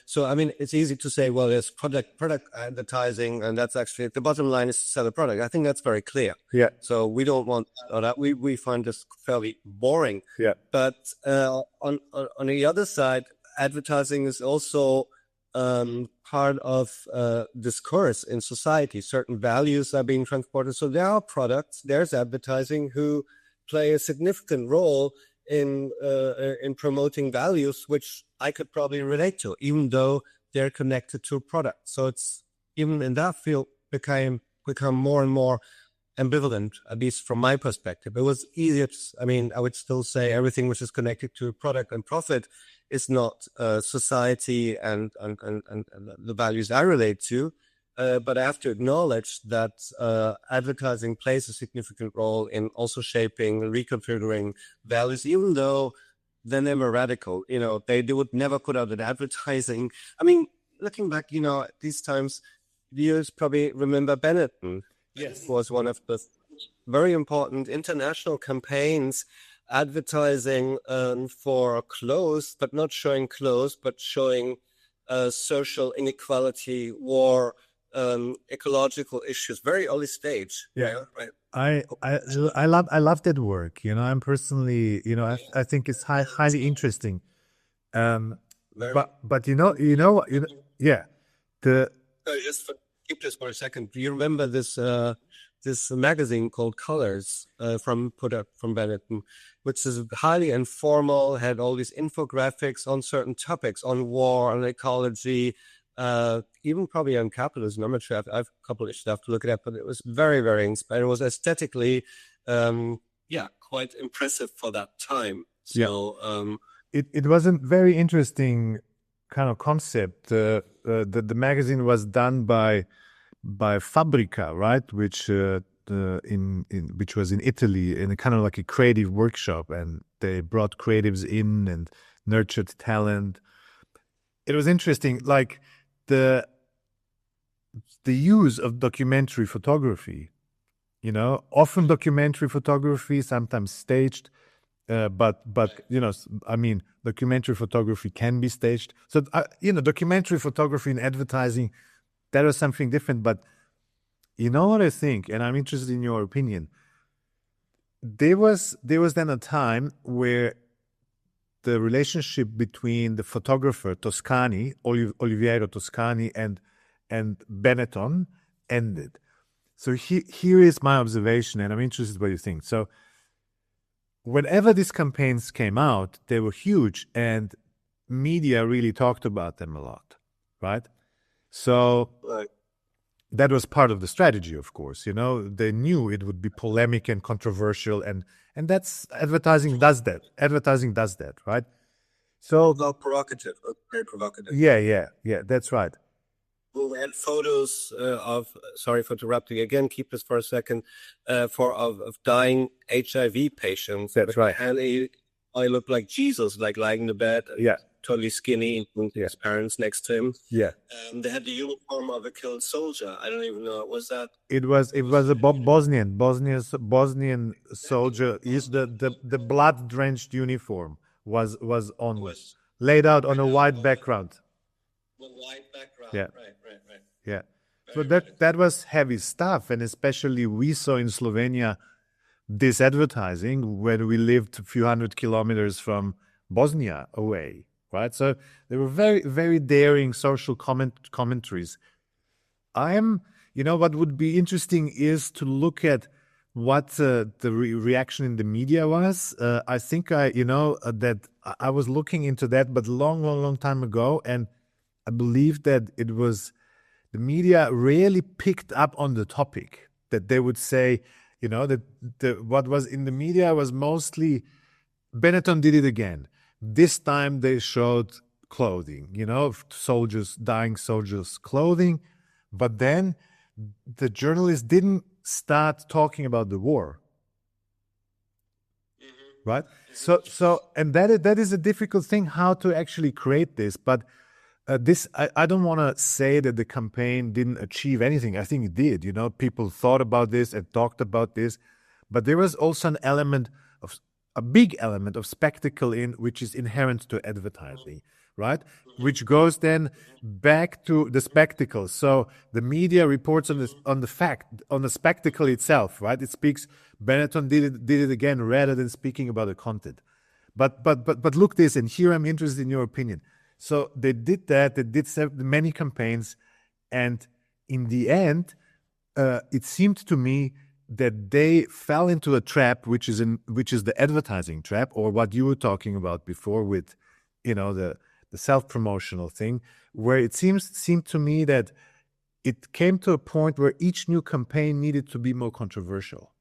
So I mean, it's easy to say, well, there's product advertising, and that's actually the bottom line is to sell a product. I think that's very clear.
Yeah.
So we don't want that. We find this fairly boring.
Yeah.
But on the other side, advertising is also part of discourse in society. Certain values are being transported. So there are products, there's advertising who play a significant role in promoting values, which I could probably relate to, even though they're connected to a product. So it's even in that field become more and more ambivalent, at least from my perspective. It was easier. I would still say everything which is connected to a product and profit is not society and the values I relate to. But I have to acknowledge that advertising plays a significant role in also shaping, reconfiguring values, even though they're never radical. They would never put out an advertising. I mean, looking back, these times, viewers probably remember Benetton. Yes, was one of the very important international campaigns advertising for clothes, but not showing clothes, but showing social inequality, war, ecological issues, very early stage.
Yeah,
right.
I love that work. I'm personally, I think it's highly interesting. But yeah,
just keep this for a second. Do you remember this magazine called Colors from Benetton, which is highly informal, had all these infographics on certain topics, on war, on ecology, even probably on capitalism. I'm not sure. I've a couple of issues I have to look at, but it was very, very inspiring. It was aesthetically, quite impressive for that time. So
it was a very interesting kind of concept. The magazine was done by Fabrica, right? Which which was in Italy, in a kind of like a creative workshop, and they brought creatives in and nurtured talent. It was interesting, like the use of documentary photography. Often documentary photography, sometimes staged, but documentary photography can be staged. So documentary photography and advertising, that was something different. But you know what I think, and I'm interested in your opinion. There was then a time where the relationship between the photographer Toscani, Oliviero Toscani, and Benetton ended. So here is my observation, and I'm interested in what you think. So whenever these campaigns came out, they were huge, and media really talked about them a lot, right? So that was part of the strategy, of course. They knew it would be polemic and controversial, and that's advertising does that. Advertising does that, right? So
provocative, very provocative.
Yeah, that's right.
We had photos sorry for interrupting again, keep this for a second, of dying HIV patients.
That's right.
And I look like Jesus, like lying in the bed.
Yeah.
Totally skinny, with his parents next to him.
Yeah.
They had the uniform of a killed soldier. I don't even know. Was that?
It was a Bosnian soldier. The blood drenched uniform was laid out on a white background.
The white background.
Yeah.
Right.
Yeah. So that was heavy stuff, and especially we saw in Slovenia this advertising when we lived a few hundred kilometers from Bosnia away, right? So they were very, very daring social commentaries. What would be interesting is to look at what the reaction in the media was. I think that I was looking into that, but long time ago, and I believe that it was the media really picked up on the topic, that they would say, that what was in the media was mostly Benetton did it again. This time they showed clothing, dying soldiers' clothing. But then the journalists didn't start talking about the war. right? And that is a difficult thing, how to actually create this. But I don't want to say that the campaign didn't achieve anything. I think it did. People thought about this and talked about this, but there was also a big element of spectacle which is inherent to advertising, right? Which goes then back to the spectacle. So the media reports on the spectacle itself, right? It speaks. Benetton did it again rather than speaking about the content. But look this, and here I'm interested in your opinion. So they did that. They did many campaigns, and in the end, it seemed to me that they fell into a trap, which is the advertising trap, or what you were talking about before with, the self-promotional thing, where it seemed to me that it came to a point where each new campaign needed to be more controversial.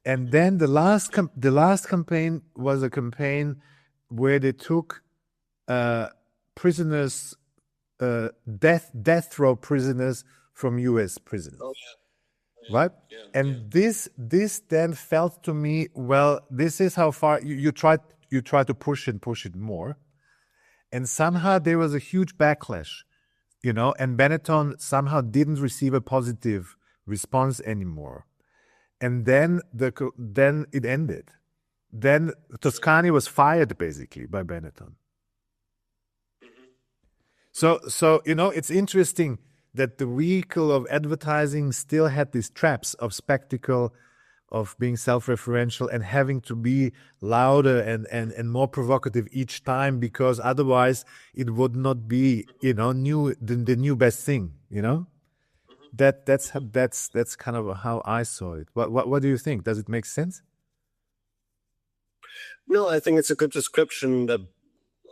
And then the last campaign was a campaign where they took prisoners, death row prisoners from U.S. prisons. Oh, yeah. Right? Yeah, and this then felt to me, well, this is how far you try to push it more. And somehow there was a huge backlash, and Benetton somehow didn't receive a positive response anymore. And then it ended. Then Toscani was fired basically by Benetton. So it's interesting that the vehicle of advertising still had these traps of spectacle, of being self-referential and having to be louder and more provocative each time, because otherwise it would not be the new best thing. That's kind of how I saw it. What do you think? Does it make sense?
No, I think it's a good description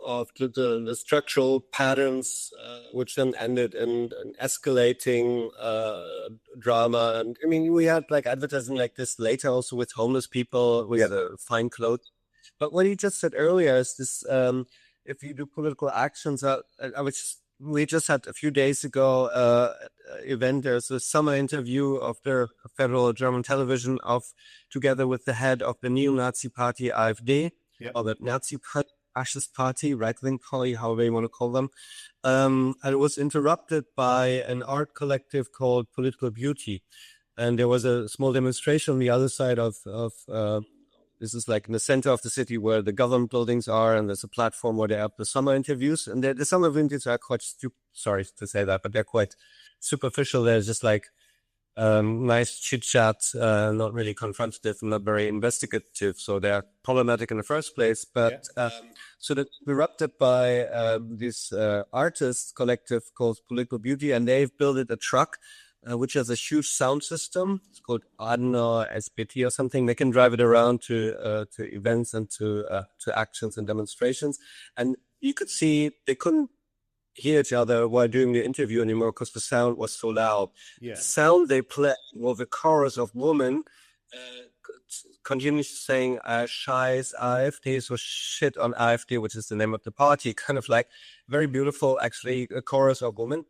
of the structural patterns, which then ended in an escalating drama. And I mean, we had like advertising like this later also with homeless people. We had fine clothes. But what you just said earlier is this: if you do political actions, we just had a few days ago event. There's a summer interview of the federal German television together with the head of the neo-Nazi party AfD, or the Nazi fascist party, right-wing party, however you want to call them. And it was interrupted by an art collective called Political Beauty. And there was a small demonstration on the other side of this is like in the center of the city where the government buildings are, and there's a platform where they have the summer interviews. And the summer interviews are quite sorry to say that, but they're quite superficial. They're just like nice chit chat, not really confrontative, not very investigative. So they're problematic in the first place. But so that's erupted by this artist collective called Political Beauty, and they've built a truck which has a huge sound system. It's called Adner SBT or something. They can drive it around to events and to actions and demonstrations. And you could see they couldn't hear each other while doing the interview anymore because the sound was so loud. Yeah. The sound they played was a chorus of women continuously saying Scheiß AfD, so shit on AfD, which is the name of the party. Kind of like very beautiful, actually, a chorus of women.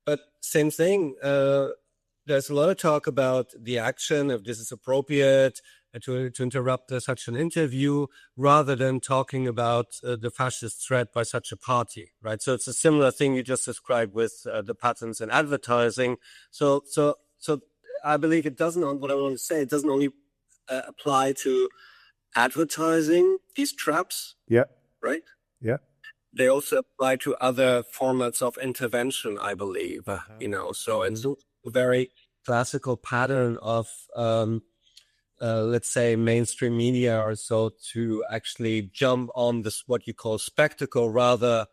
But same thing, there's a lot of talk about the action, if this is appropriate to interrupt such an interview, rather than talking about the fascist threat by such a party, right? So it's a similar thing you just described with the patterns in advertising. So I believe it doesn't, what I want to say, it doesn't only apply to advertising, these traps.
Yeah.
Right?
Yeah.
They also apply to other formats of intervention, I believe, so it's a very classical pattern of, let's say, mainstream media or so to actually jump on this, what you call spectacle, rather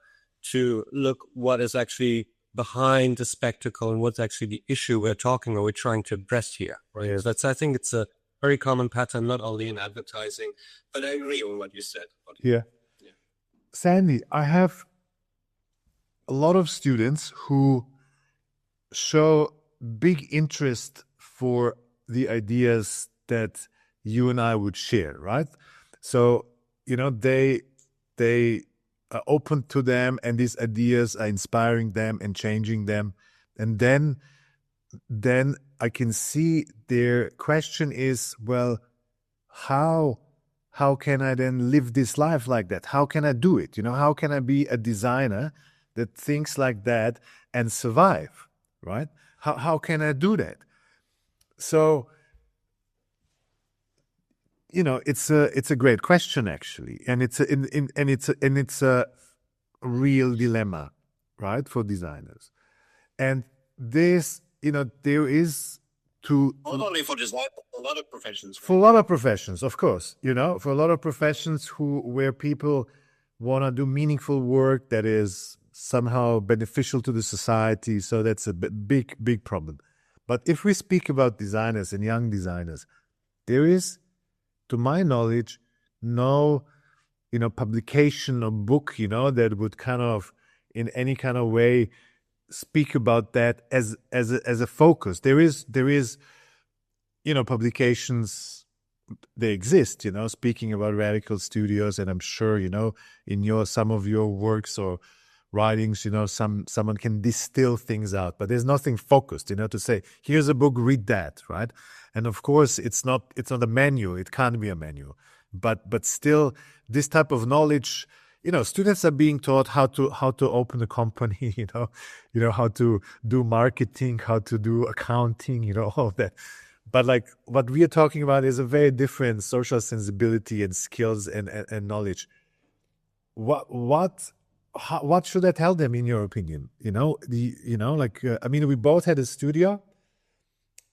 to look what is actually behind the spectacle and what's actually the issue we're trying to address here, right? Yes. I think it's a very common pattern, not only in advertising, but I agree with what you said.
Yeah. Sandy, I have a lot of students who show big interest for the ideas that you and I would share, right? So, they are open to them, and these ideas are inspiring them and changing them. And then I can see their question is, well, how can I then live this life like that? How can I do it? How can I be a designer that thinks like that and survive, right? How can I do that? So, it's a great question, actually, and it's a real dilemma, right, for designers. And this, there is
Not only for design, but for a lot of professions.
for a lot of professions, of course, for a lot of professions where people want to do meaningful work that is somehow beneficial to the society. So that's a big problem. But if we speak about designers and young designers, there is, to my knowledge, no publication or book that would kind of in any kind of way speak about that as a focus. There is publications, they exist, speaking about radical studios, and I'm sure in some of your works or writings, someone can distill things out, but there's nothing focused, to say, here's a book, read that, right? And of course, it's not a manual. It can't be a manual, but still, this type of knowledge, students are being taught how to open a company, how to do marketing, how to do accounting, all that. But like what we are talking about is a very different social sensibility and skills and knowledge. What should I tell them, in your opinion? I mean, we both had a studio.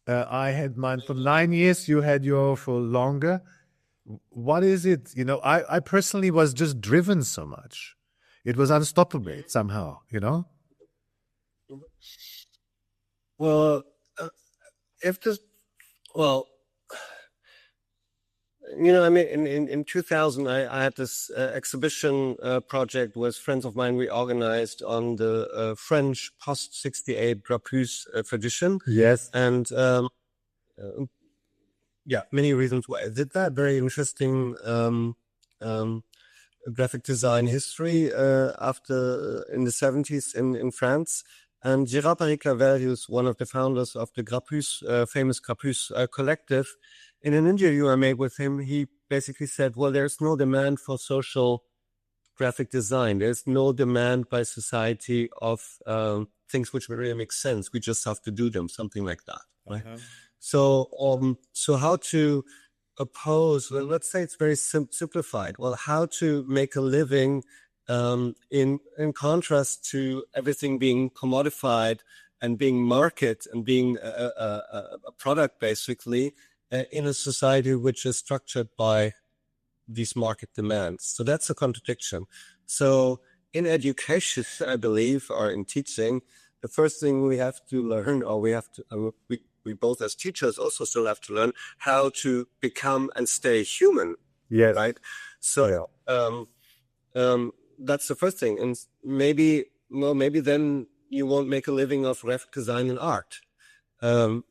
I had mine for 9 years. You had yours for longer. What is it? I personally was just driven so much. It was unstoppable somehow,
Well, I mean, in 2000, I had this exhibition project with friends of mine. We organized on the French post-68 Grapus tradition.
Yes.
And many reasons why I did that. Very interesting graphic design history after in the 70s in France. And Gérard Paris-Clavel, who's one of the founders of the Grapus, famous Grapus collective, in an interview I made with him, he basically said, well, there's no demand for social graphic design. There's no demand by society of things which really make sense. We just have to do them, something like that. Right? So how to oppose, well, let's say it's very simplified. Well, how to make a living in contrast to everything being commodified and being market and being a product, basically, in a society which is structured by these market demands. So that's a contradiction. So in education, I believe, or in teaching, the first thing we have to learn, or we both as teachers also still have to learn how to become and stay human.
Yes.
Right. So that's the first thing. And maybe then you won't make a living of graphic design and art.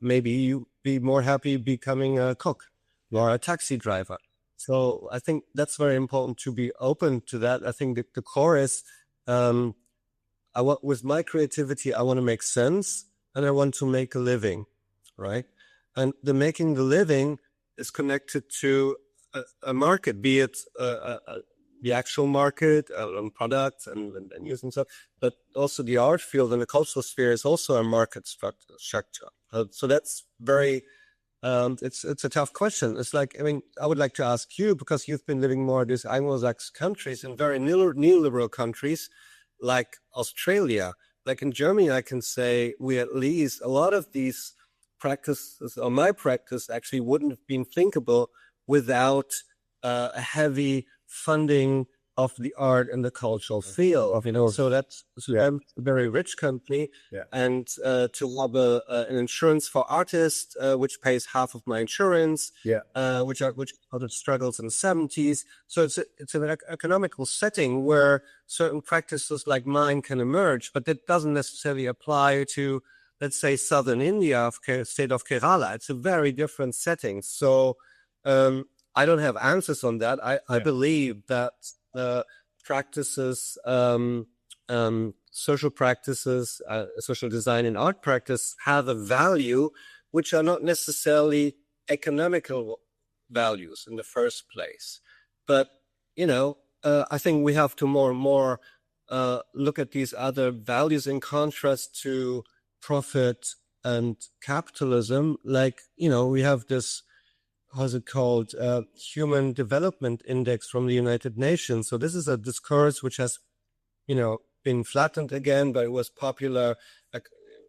Maybe you be more happy becoming a cook or a taxi driver. So I think that's very important to be open to that. I think that the core is, with my creativity, I want to make sense and I want to make a living, right? And the making the living is connected to a market, be it the actual market and products and use and stuff, but also the art field and the cultural sphere is also a market structure. So that's very, it's a tough question. It's like, I mean, I would like to ask you, because you've been living more in these Anglo-Saxon countries and very neoliberal countries like Australia. Like in Germany, I can say we at least, a lot of these practices, or my practice actually wouldn't have been thinkable without a heavy funding of the art and the cultural field, So that's a very rich country, and to have an insurance for artists, which pays half of my insurance, which are the struggles in the 70s. So it's an economical setting where certain practices like mine can emerge, but that doesn't necessarily apply to, let's say, southern India, state of Kerala. It's a very different setting. So I don't have answers on that. I believe that practices, social practices, social design and art practice have a value which are not necessarily economical values in the first place. But, I think we have to more and more look at these other values in contrast to profit and capitalism. Like, we have this, how's it called, Human Development Index from the United Nations. So this is a discourse which has, been flattened again, but it was popular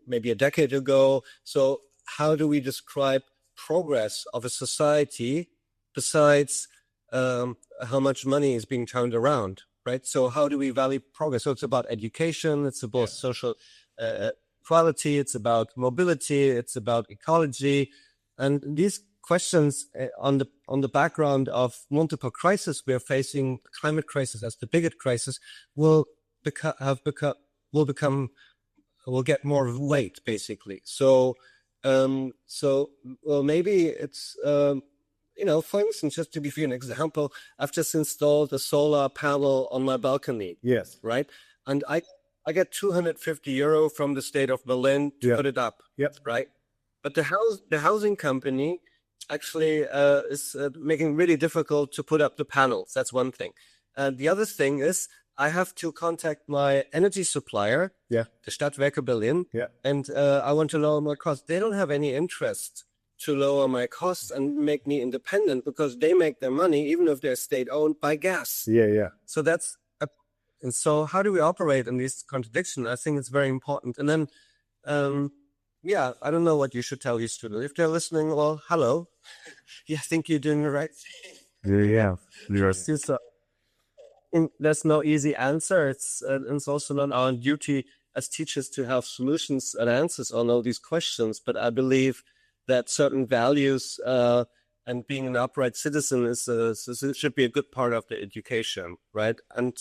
maybe a decade ago. So how do we describe progress of a society besides how much money is being turned around, right? So how do we value progress? So it's about education, it's about social equality, it's about mobility, it's about ecology, and these questions on the background of multiple crises we're facing, climate crisis as the biggest crisis, will get more weight, basically. So maybe it's for instance, just to give you an example, I've just installed a solar panel on my balcony.
Yes.
Right, and I get €250 from the state of Berlin to put it up.
Yep.
Right, but the housing company actually is making it really difficult to put up the panels. That's one thing. The other thing is I have to contact my energy supplier, the Stadtwerke Berlin, and I want to lower my costs. They don't have any interest to lower my costs and make me independent because they make their money, even if they're state-owned, by gas. So and so how do we operate in these contradictions? I think it's very important. And then, I don't know what you should tell your students. If they're listening, well, hello. I think you're doing the right thing. There's no easy answer. It's also not our duty as teachers to have solutions and answers on all these questions. But I believe that certain values and being an upright citizen should be a good part of the education, right? And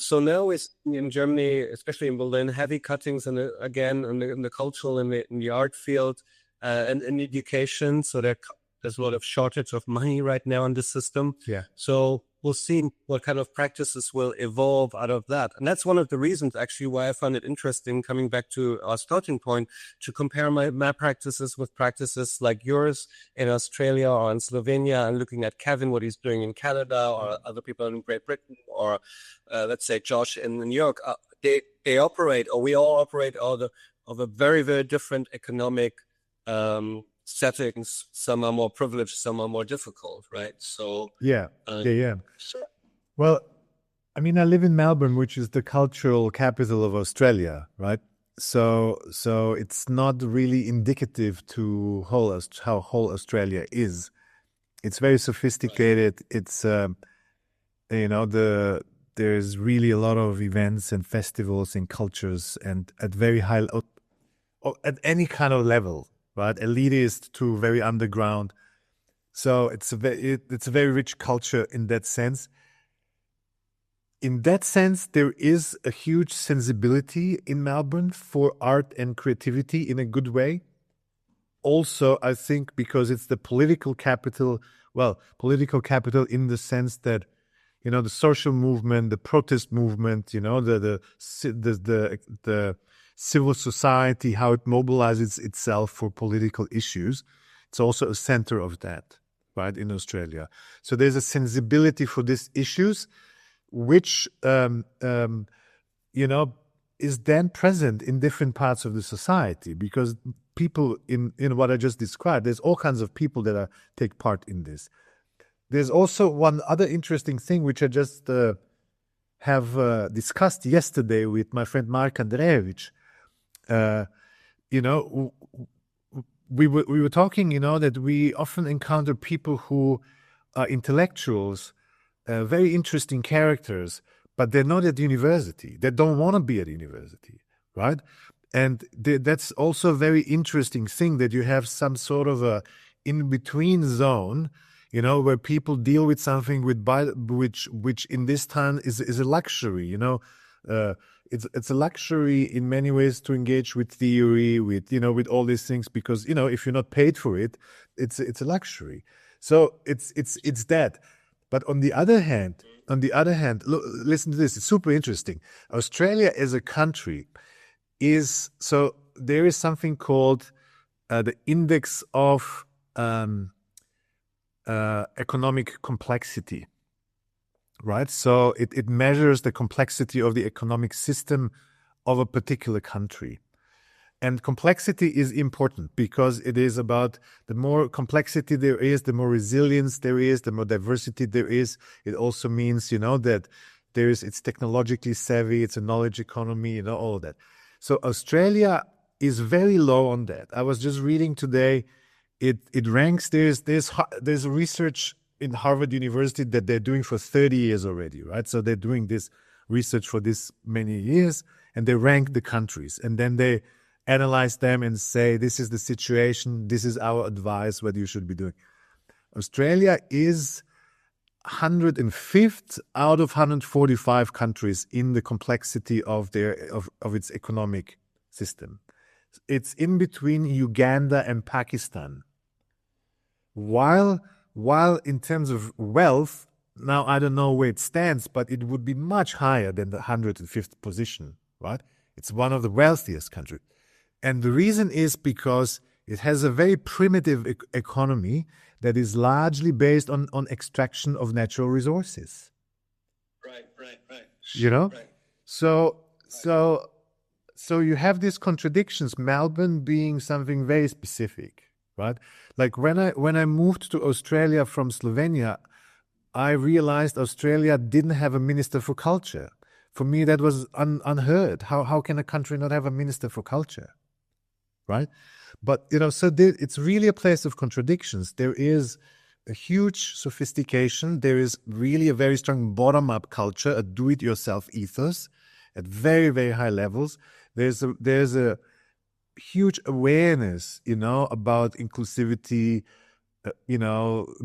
so now we're in Germany, especially in Berlin, heavy cuttings, and again in the cultural and in the art field and in education. So there's a lot of shortage of money right now in the system. So we'll see what kind of practices will evolve out of that. And that's one of the reasons actually why I found it interesting, coming back to our starting point, to compare my practices with practices like yours in Australia or in Slovenia, and looking at Kevin, what he's doing in Canada, or other people in Great Britain, or let's say Josh in New York. They operate, or we all operate out of a very, very different economic settings. Some are more privileged, some are more difficult, right? So
Sure. Well, I mean, I live in Melbourne, which is the cultural capital of Australia, right? So it's not really indicative to how whole Australia is. It's very sophisticated. It's there's really a lot of events and festivals and cultures, and at very high, at any kind of level, right? Elitist to very underground. So it's a very rich culture in that sense. In that sense, there is a huge sensibility in Melbourne for art and creativity in a good way. Also, I think because it's the political capital in the sense that, the social movement, the protest movement, the civil society, how it mobilizes itself for political issues. It's also a center of that, right, in Australia. So there's a sensibility for these issues, which, is then present in different parts of the society, because people in what I just described, there's all kinds of people that take part in this. There's also one other interesting thing, which I just have discussed yesterday with my friend Mark Andreevich. We were talking, that we often encounter people who are intellectuals, very interesting characters, but they're not at university. They don't want to be at university, right? And that's also a very interesting thing, that you have some sort of a in-between zone, where people deal with something which in this time is a luxury, It's a luxury in many ways to engage with theory, with all these things, because, if you're not paid for it, it's a luxury. So it's that. But on the other hand, look, listen to this. It's super interesting. Australia as a country there is something called the index of economic complexity, right? So it measures the complexity of the economic system of a particular country. And complexity is important because it is about the more complexity there is, the more resilience there is, the more diversity there is. It also means, that it's technologically savvy, it's a knowledge economy, all of that. So Australia is very low on that. I was just reading today, it ranks, there's research in Harvard University that they're doing for 30 years already, right? So they're doing this research for this many years, and they rank the countries, and then they analyze them and say, this is the situation, this is our advice, what you should be doing. Australia is 105th out of 145 countries in the complexity of its economic system. It's in between Uganda and Pakistan. While in terms of wealth, now I don't know where it stands, but it would be much higher than the 105th position, right? It's one of the wealthiest countries. And the reason is because it has a very primitive economy that is largely based on extraction of natural resources.
Right.
Right. So you have these contradictions, Melbourne being something very specific, right? Like when I moved to Australia from Slovenia, I realized Australia didn't have a minister for culture. For me, that was unheard. How can a country not have a minister for culture? Right? But, it's really a place of contradictions. There is a huge sophistication. There is really a very strong bottom-up culture, a do-it-yourself ethos at very, very high levels. There's a huge awareness, about inclusivity,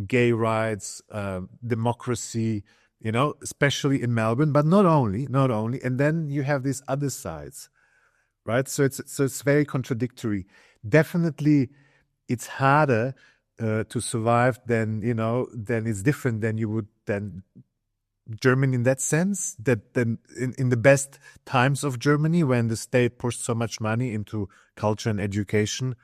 gay rights, democracy, especially in Melbourne, but not only. And then you have these other sides, right? So it's very contradictory. Definitely, it's harder to survive than it's different than Germany in that sense. That then in the best times of Germany, when the state pushed so much money into culture and education,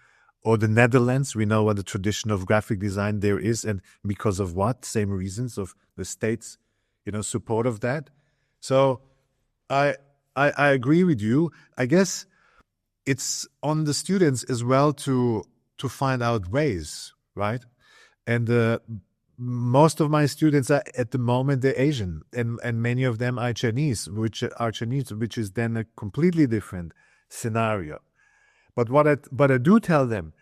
or the Netherlands, we know what the tradition of graphic design there is, and because of what? Same reasons of the state's support of that. So I agree with you. I guess it's on the students as well to find out ways, right? And most of my students are at the moment they're Asian, and many of them are Chinese, which is then a completely different scenario. But what I do tell them,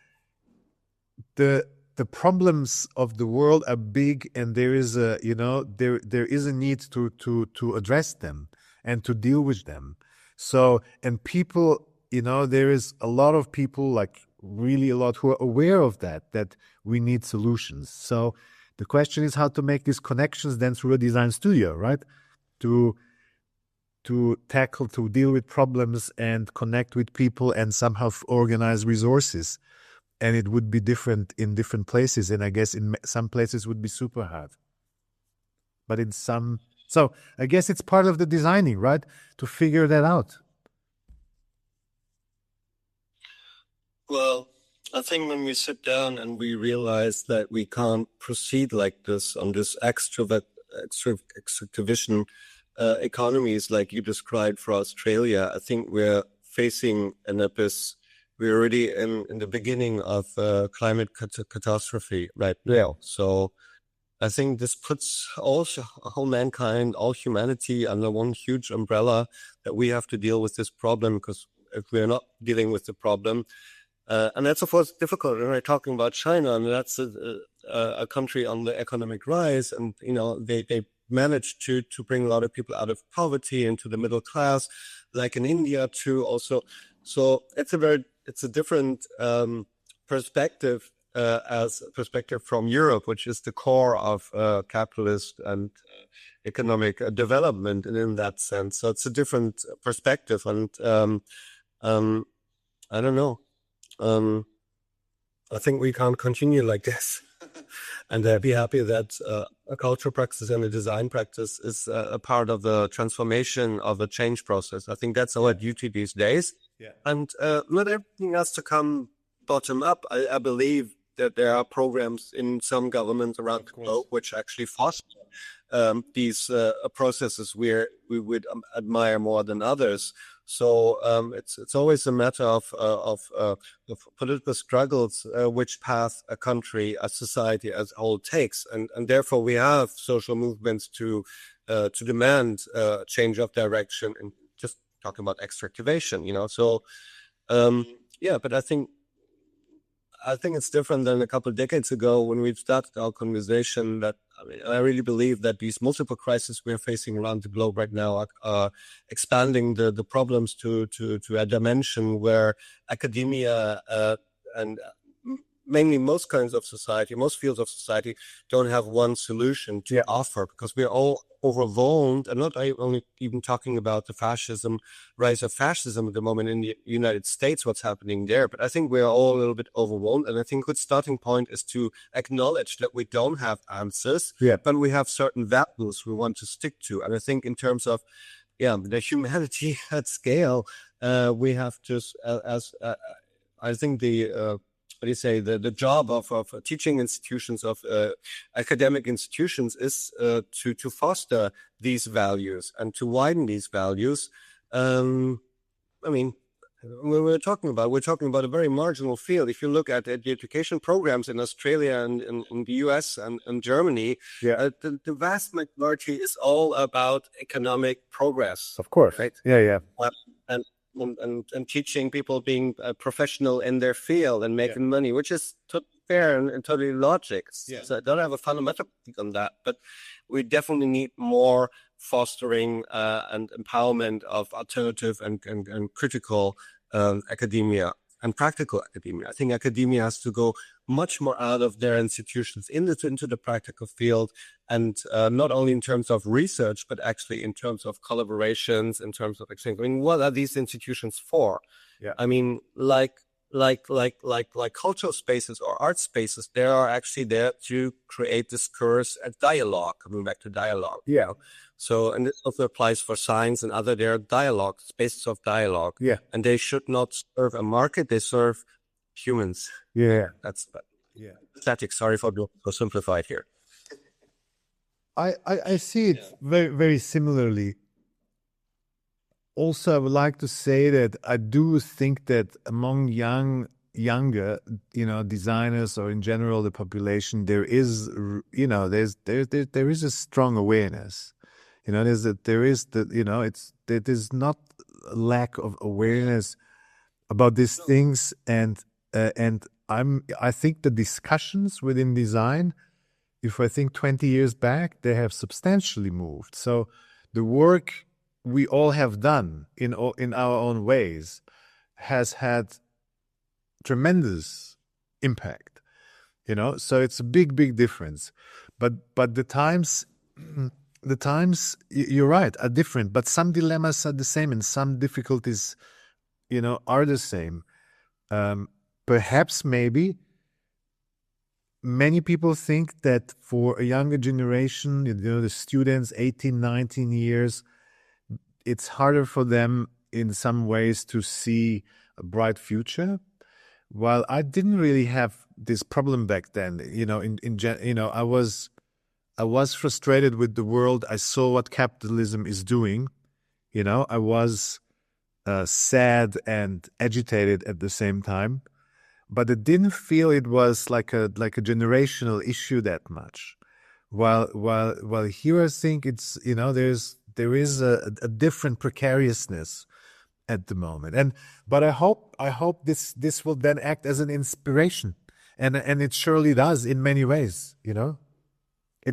the problems of the world are big, and there is a there is a need to address them and to deal with them. So, and people, there is a lot of people, like really a lot, who are aware of that we need solutions. So the question is how to make these connections then through a design studio, right? To deal with problems and connect with people and somehow organize resources. And it would be different in different places. And I guess in some places would be super hard. But in some... So I guess it's part of the designing, right? To figure that out.
Well, I think when we sit down and we realize that we can't proceed like this on this extractivation economies like you described for Australia, I think we're facing an abyss. We're already in the beginning of climate catastrophe right now. So I think this puts all mankind, all humanity under one huge umbrella that we have to deal with this problem, because if we're not dealing with the problem, and that's of course difficult. And we're talking about China, and that's a country on the economic rise, and they managed to bring a lot of people out of poverty into the middle class, like in India too. Also, so it's a different perspective as a perspective from Europe, which is the core of capitalist and economic development, and in that sense, so it's a different perspective. And I don't know. I think we can't continue like this. And I'd be happy that a cultural practice and a design practice is a part of the transformation of a change process. I think that's our duty these days.
Yeah.
And not everything has to come bottom up. I believe that there are programs in some governments around the globe which actually foster these processes we would admire more than others. So it's always a matter of political struggles, which path a country, a society as a whole takes, and therefore we have social movements to demand change of direction, and just talking about extractivation, So yeah, but I think it's different than a couple of decades ago when we started our conversation. I really believe that these multiple crises we're facing around the globe right now are expanding the problems to a dimension where academia and mainly most kinds of society, most fields of society, don't have one solution to offer, because we're all overwhelmed. And not only even talking about the rise of fascism at the moment in the United States, what's happening there, but I think we're all a little bit overwhelmed. And I think a good starting point is to acknowledge that we don't have answers, but we have certain values we want to stick to. And I think in terms of the humanity at scale, we have to, I think the job of teaching institutions, of academic institutions, is to foster these values and to widen these values. We're talking about a very marginal field. If you look at the education programs in Australia and in the US and Germany, the vast majority is all about economic progress.
Of course.
Right?
Yeah.
And teaching people being professional in their field and making money, which is fair and totally logic. So I don't have a fundamental critique on that, but we definitely need more fostering and empowerment of alternative and critical academia and practical academia. I think academia has to go much more out of their institutions into the practical field, and not only in terms of research, but actually in terms of collaborations, in terms of exchange. What are these institutions for? Like cultural spaces or art spaces, they are actually there to create discourse and dialogue. Coming back to dialogue. So, and this also applies for science and other, there are dialogue, spaces of dialogue. And they should not serve a market, they serve humans. That's static. Sorry for simplified here.
I see it very, very similarly. Also, I would like to say that I do think that among younger, designers, or in general the population, there is, there is a strong awareness. There's not a lack of awareness about these things, and I think the discussions within design, if I think 20 years back, they have substantially moved. So the work we all have done in our own ways has had tremendous impact, so it's a big difference. But the times, you're right, are different, but some dilemmas are the same and some difficulties, are the same. Perhaps maybe many people think that for a younger generation, the students 18, 19 years, it's harder for them in some ways to see a bright future. While I didn't really have this problem back then, I was frustrated with the world. I saw what capitalism is doing. I was sad and agitated at the same time, but I didn't feel it was like a generational issue that much. While here I think it's there is a different precariousness at the moment, but I hope this will then act as an inspiration, and it surely does in many ways. It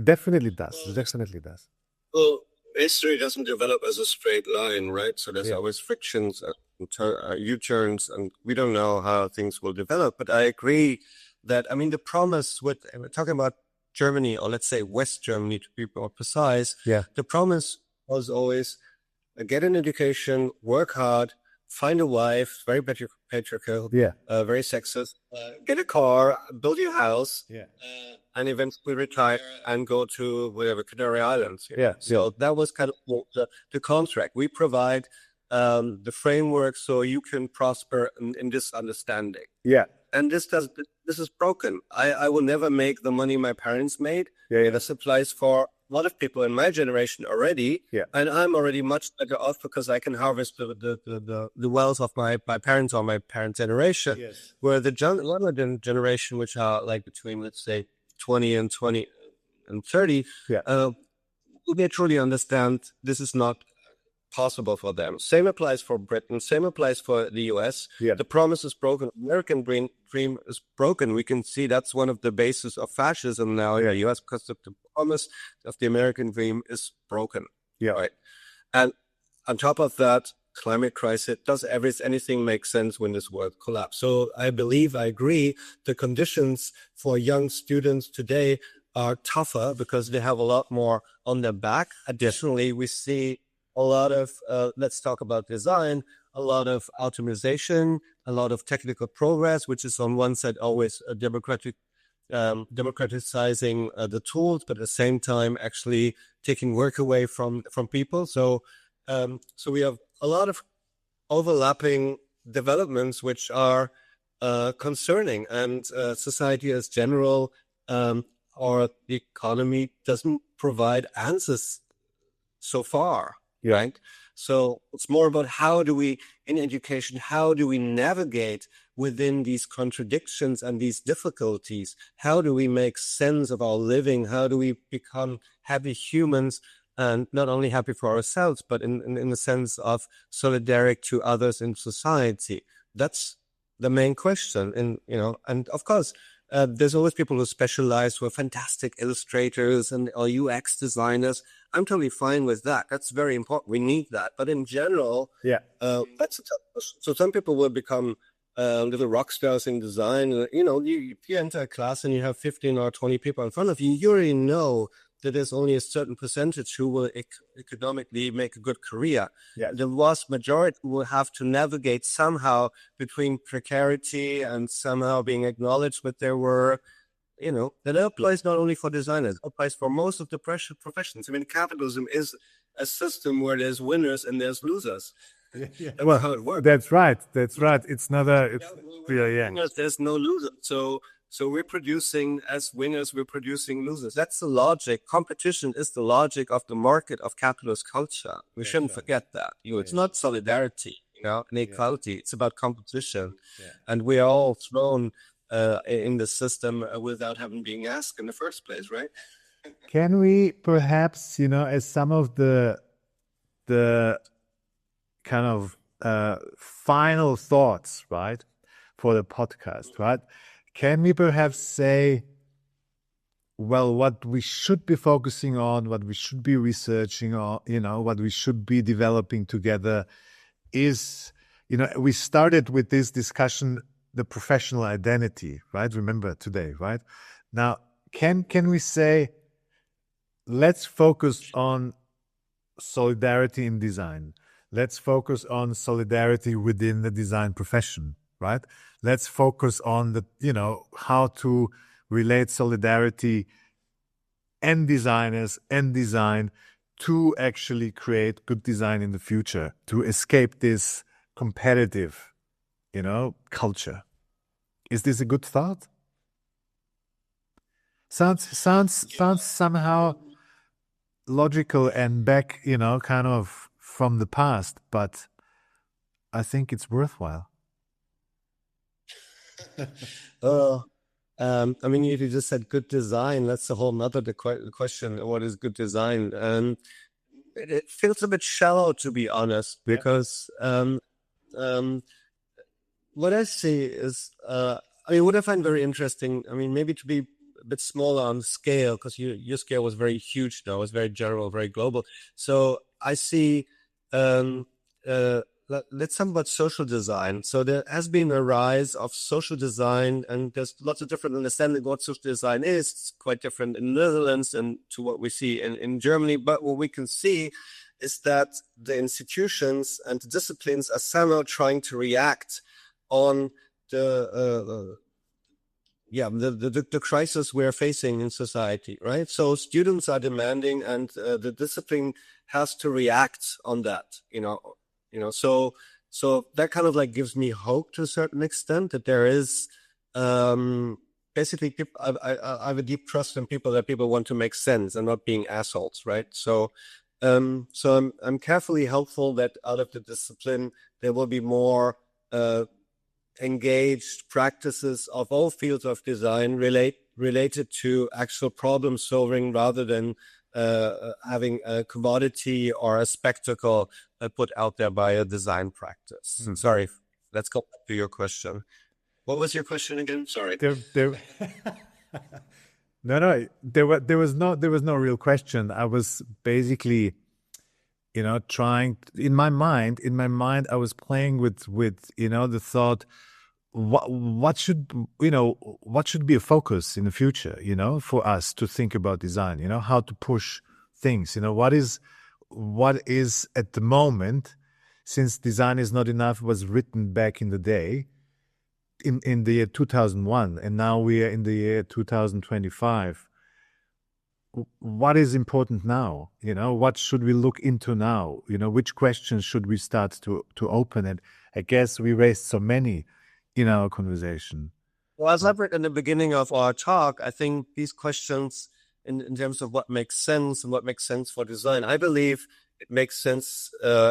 definitely does. It definitely does.
Well, history doesn't develop as a straight line, right? So there's always frictions and U-turns, and we don't know how things will develop. But I agree that, the promise we're talking about Germany, or let's say West Germany to be more precise, the promise was always get an education, work hard, find a wife, very patriarchal, very sexist, get a car, build your house, and eventually retire and go to whatever, Canary Islands. So that was kind of the contract. We provide the framework so you can prosper in this understanding. And this is broken. I will never make the money my parents made. This applies for a lot of people in my generation already. And I'm already much better off because I can harvest the wealth of my parents or my parents' generation. Where the younger generation, which are like between, let's say, 20 and 30, they truly understand this is not possible for them. Same applies for Britain. Same applies for the US. The promise is broken. American dream is broken. We can see that's one of the bases of fascism now. US, because the promise of the American dream is broken. Right. And on top of that, climate crisis. Does anything make sense when this world collapses? So I agree, the conditions for young students today are tougher because they have a lot more on their back. Additionally, we see a lot of, let's talk about design, a lot of automation, a lot of technical progress, which is on one side always a democratizing the tools, but at the same time actually taking work away from people. So we have a lot of overlapping developments which are concerning, and society as general or the economy doesn't provide answers so far. Right. So it's more about in education, how do we navigate within these contradictions and these difficulties? How do we make sense of our living? How do we become happy humans, and not only happy for ourselves, but in the sense of solidarity to others in society? That's the main question. And of course, there's always people who specialize, who are fantastic illustrators or UX designers. I'm totally fine with that. That's very important. We need that. But in general, that's a tough question. So some people will become little rock stars in design. If you enter a class and you have 15 or 20 people in front of you, you already know that there's only a certain percentage who will economically make a good career. The vast majority will have to navigate somehow between precarity and somehow being acknowledged with their work. That applies not only for designers, it applies for most of the professions. I mean, capitalism is a system where there's winners and there's losers. Well, how it works.
That's right. It's not
There's no loser. So we're producing, as winners, we're producing losers. That's the logic. Competition is the logic of the market of capitalist culture. We shouldn't forget that. It's not solidarity, and equality. It's about competition. And we are all thrown in the system without having been asked in the first place, right?
Can we perhaps, as some of the kind of final thoughts, right, for the podcast, right? Can we perhaps say, well, what we should be focusing on, what we should be researching on, what we should be developing together is, we started with this discussion, the professional identity, right? Remember today, right? Now, can we say, let's focus on solidarity in design. Let's focus on solidarity within the design profession, right? Let's focus on how to relate solidarity and designers and design to actually create good design in the future, to escape this competitive, culture. Is this a good thought? Sounds somehow logical and back, kind of from the past, but I think it's worthwhile.
I mean, you just said good design. That's a whole nother question. What is good design? It feels a bit shallow, to be honest, because what I see is, what I find very interesting, maybe to be a bit smaller on scale, because your scale was very huge now, it was very general, very global. So I see, let's talk about social design. So there has been a rise of social design, and there's lots of different understanding of what social design is. It's quite different in the Netherlands and to what we see in Germany. But what we can see is that the institutions and the disciplines are somehow trying to react on the crisis we're facing in society, right? So students are demanding, and the discipline has to react on that, so that kind of gives me hope to a certain extent that there is basically, I have a deep trust in people that people want to make sense and not being assholes, right? So I'm carefully hopeful that out of the discipline there will be more engaged practices of all fields of design related to actual problem solving rather than having a commodity or a spectacle put out there by a design practice. Sorry, let's go back to your question. What was your question again? Sorry.
No, there was no real question. I was basically, trying in my mind. I was playing with the thought, what should be a focus in the future, for us to think about design. How to push things. What is at the moment, since design is not enough was written back in the day, in the year 2001, and now we are in the year 2025. What is important now? What should we look into now? Which questions should we start to open? And I guess we raised so many in our conversation.
Well, as I read in the beginning of our talk, I think these questions in terms of what makes sense and what makes sense for design, I believe it makes sense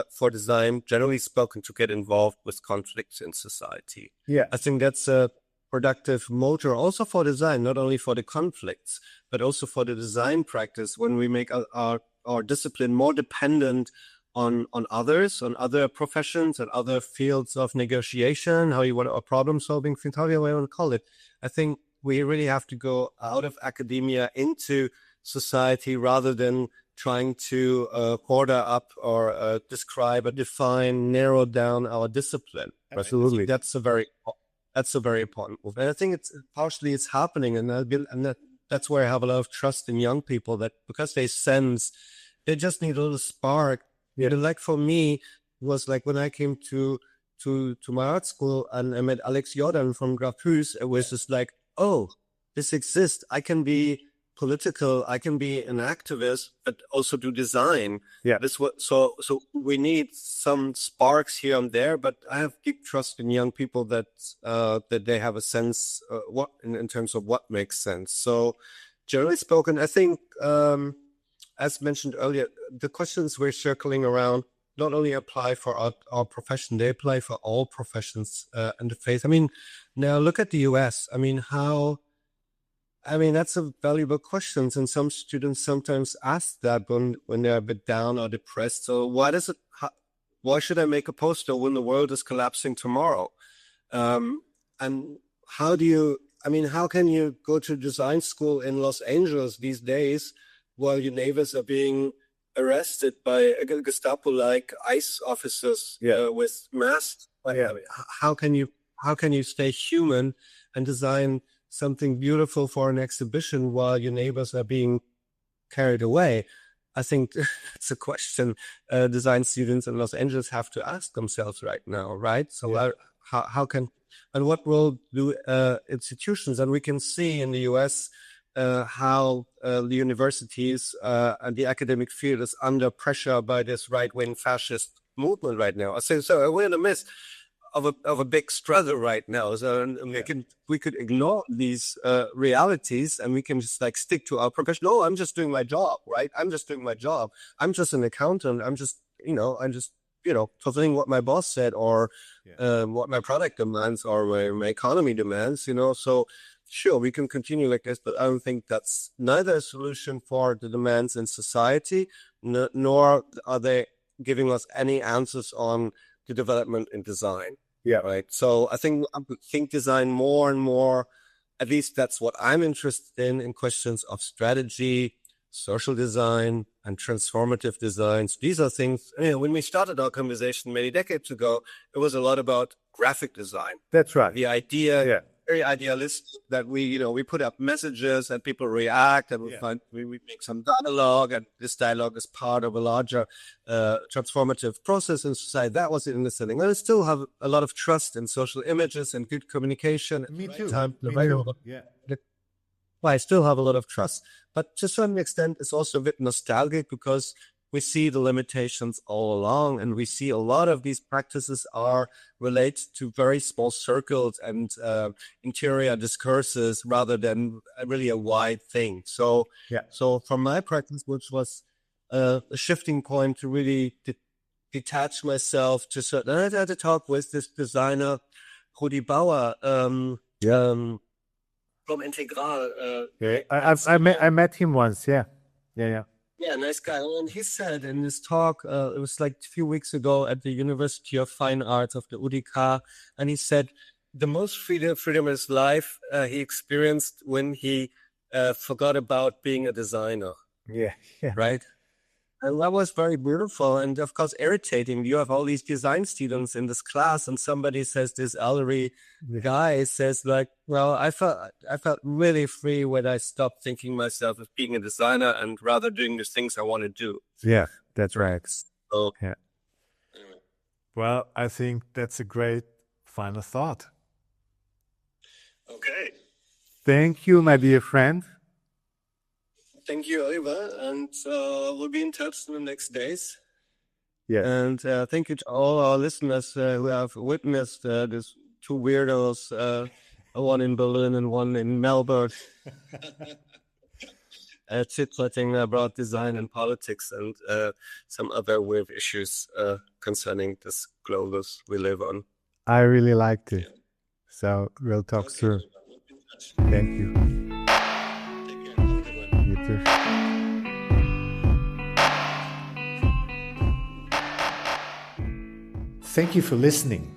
for design, generally spoken, to get involved with conflicts in society.
Yeah.
I think that's a productive motor also for design, not only for the conflicts, but also for the design practice when we make our discipline more dependent on others, on other professions and other fields of negotiation, how you want, or problem solving, however you want to call it. I think we really have to go out of academia into society rather than trying to order up or describe or define, narrow down our discipline.
Absolutely.
That's a very important move. And I think it's partially happening. And that's where I have a lot of trust in young people, that because they sense, they just need a little spark. Yeah. Like for me, it was like when I came to my art school and I met Alex Jordan from Grafhus, it was just like, oh, this exists. I can be political, I can be an activist, but also do design.
Yeah.
So we need some sparks here and there, but I have deep trust in young people that they have a sense what in terms of what makes sense. So generally spoken, I think as mentioned earlier, the questions we're circling around not only apply for our profession, they apply for all professions and the faith. I mean, now look at the US. That's a valuable question, and some students sometimes ask that when they're a bit down or depressed. So why should I make a poster when the world is collapsing tomorrow? And how can you go to design school in Los Angeles these days while your neighbors are being arrested by Gestapo-like ICE officers with masks? How can you stay human and design something beautiful for an exhibition while your neighbors are being carried away? I think it's a question design students in Los Angeles have to ask themselves right now, right? So and what role do institutions, and we can see in the US how the universities and the academic field is under pressure by this right-wing fascist movement right now. So we're in the midst of a big struggle right now. So we could ignore these realities, and we can just like stick to our profession. No, I'm just doing my job, right? I'm just doing my job. I'm just an accountant. I'm just fulfilling what my boss said, or what my product demands, or my economy demands. So sure, we can continue like this, but I don't think that's neither a solution for the demands in society, nor are they giving us any answers on the development in design.
Yeah.
Right. So I think design more and more, at least that's what I'm interested in questions of strategy, social design, and transformative designs. These are things, when we started our conversation many decades ago, it was a lot about graphic design.
That's right.
The idea, very idealistic, that we put up messages and people react, and we make some dialogue, and this dialogue is part of a larger transformative process in society. That was in the setting. I still have a lot of trust in social images and good communication.
Me too.
Yeah. Well, I still have a lot of trust, but to a certain extent, it's also a bit nostalgic, because we see the limitations all along, and we see a lot of these practices are related to very small circles and interior discourses rather than really a wide thing. So, so from my practice, which was a shifting point to really detach myself to certain. I had to talk with this designer, Rudi Bauer, from Integral.
I met him once.
Yeah, nice guy. And he said in his talk, it was like a few weeks ago at the University of Fine Arts of the UDK, and he said the most freedom in his life he experienced when he forgot about being a designer.
Yeah.
Right? And that was very beautiful and, of course, irritating. You have all these design students in this class, and somebody says, this elderly guy says, like, well, I felt really free when I stopped thinking myself as being a designer and rather doing the things I want to do.
Yeah, that's right.
So,
yeah.
Anyway.
Well, I think that's a great final thought.
Okay.
Thank you, my dear friend.
Thank you, Oliver, and we'll be in touch in the next days.
Yeah.
And thank you to all our listeners who have witnessed these two weirdos, one in Berlin and one in Melbourne, chit-chatting about design and politics and some other weird issues concerning this globus we live on.
I really liked it. So we'll talk soon. Thank you. You too. Thank you for listening.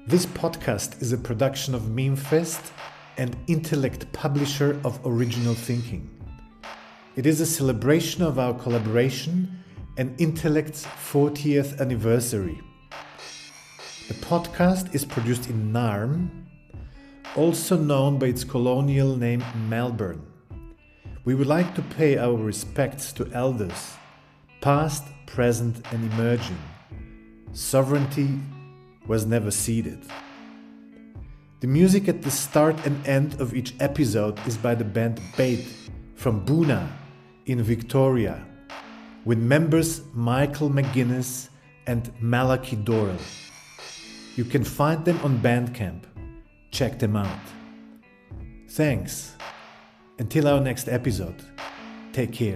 This podcast is a production of Memefest and Intellect, publisher of Original Thinking. It is a celebration of our collaboration and Intellect's 40th anniversary. The podcast is produced in Naarm, also known by its colonial name Melbourne. We would like to pay our respects to elders, past, present, and emerging. Sovereignty was never ceded. The music at the start and end of each episode is by the band Bait from Boona in Victoria, with members Michael McGuinness and Malachi Doyle. You can find them on Bandcamp. Check them out. Thanks. Until our next episode, take care.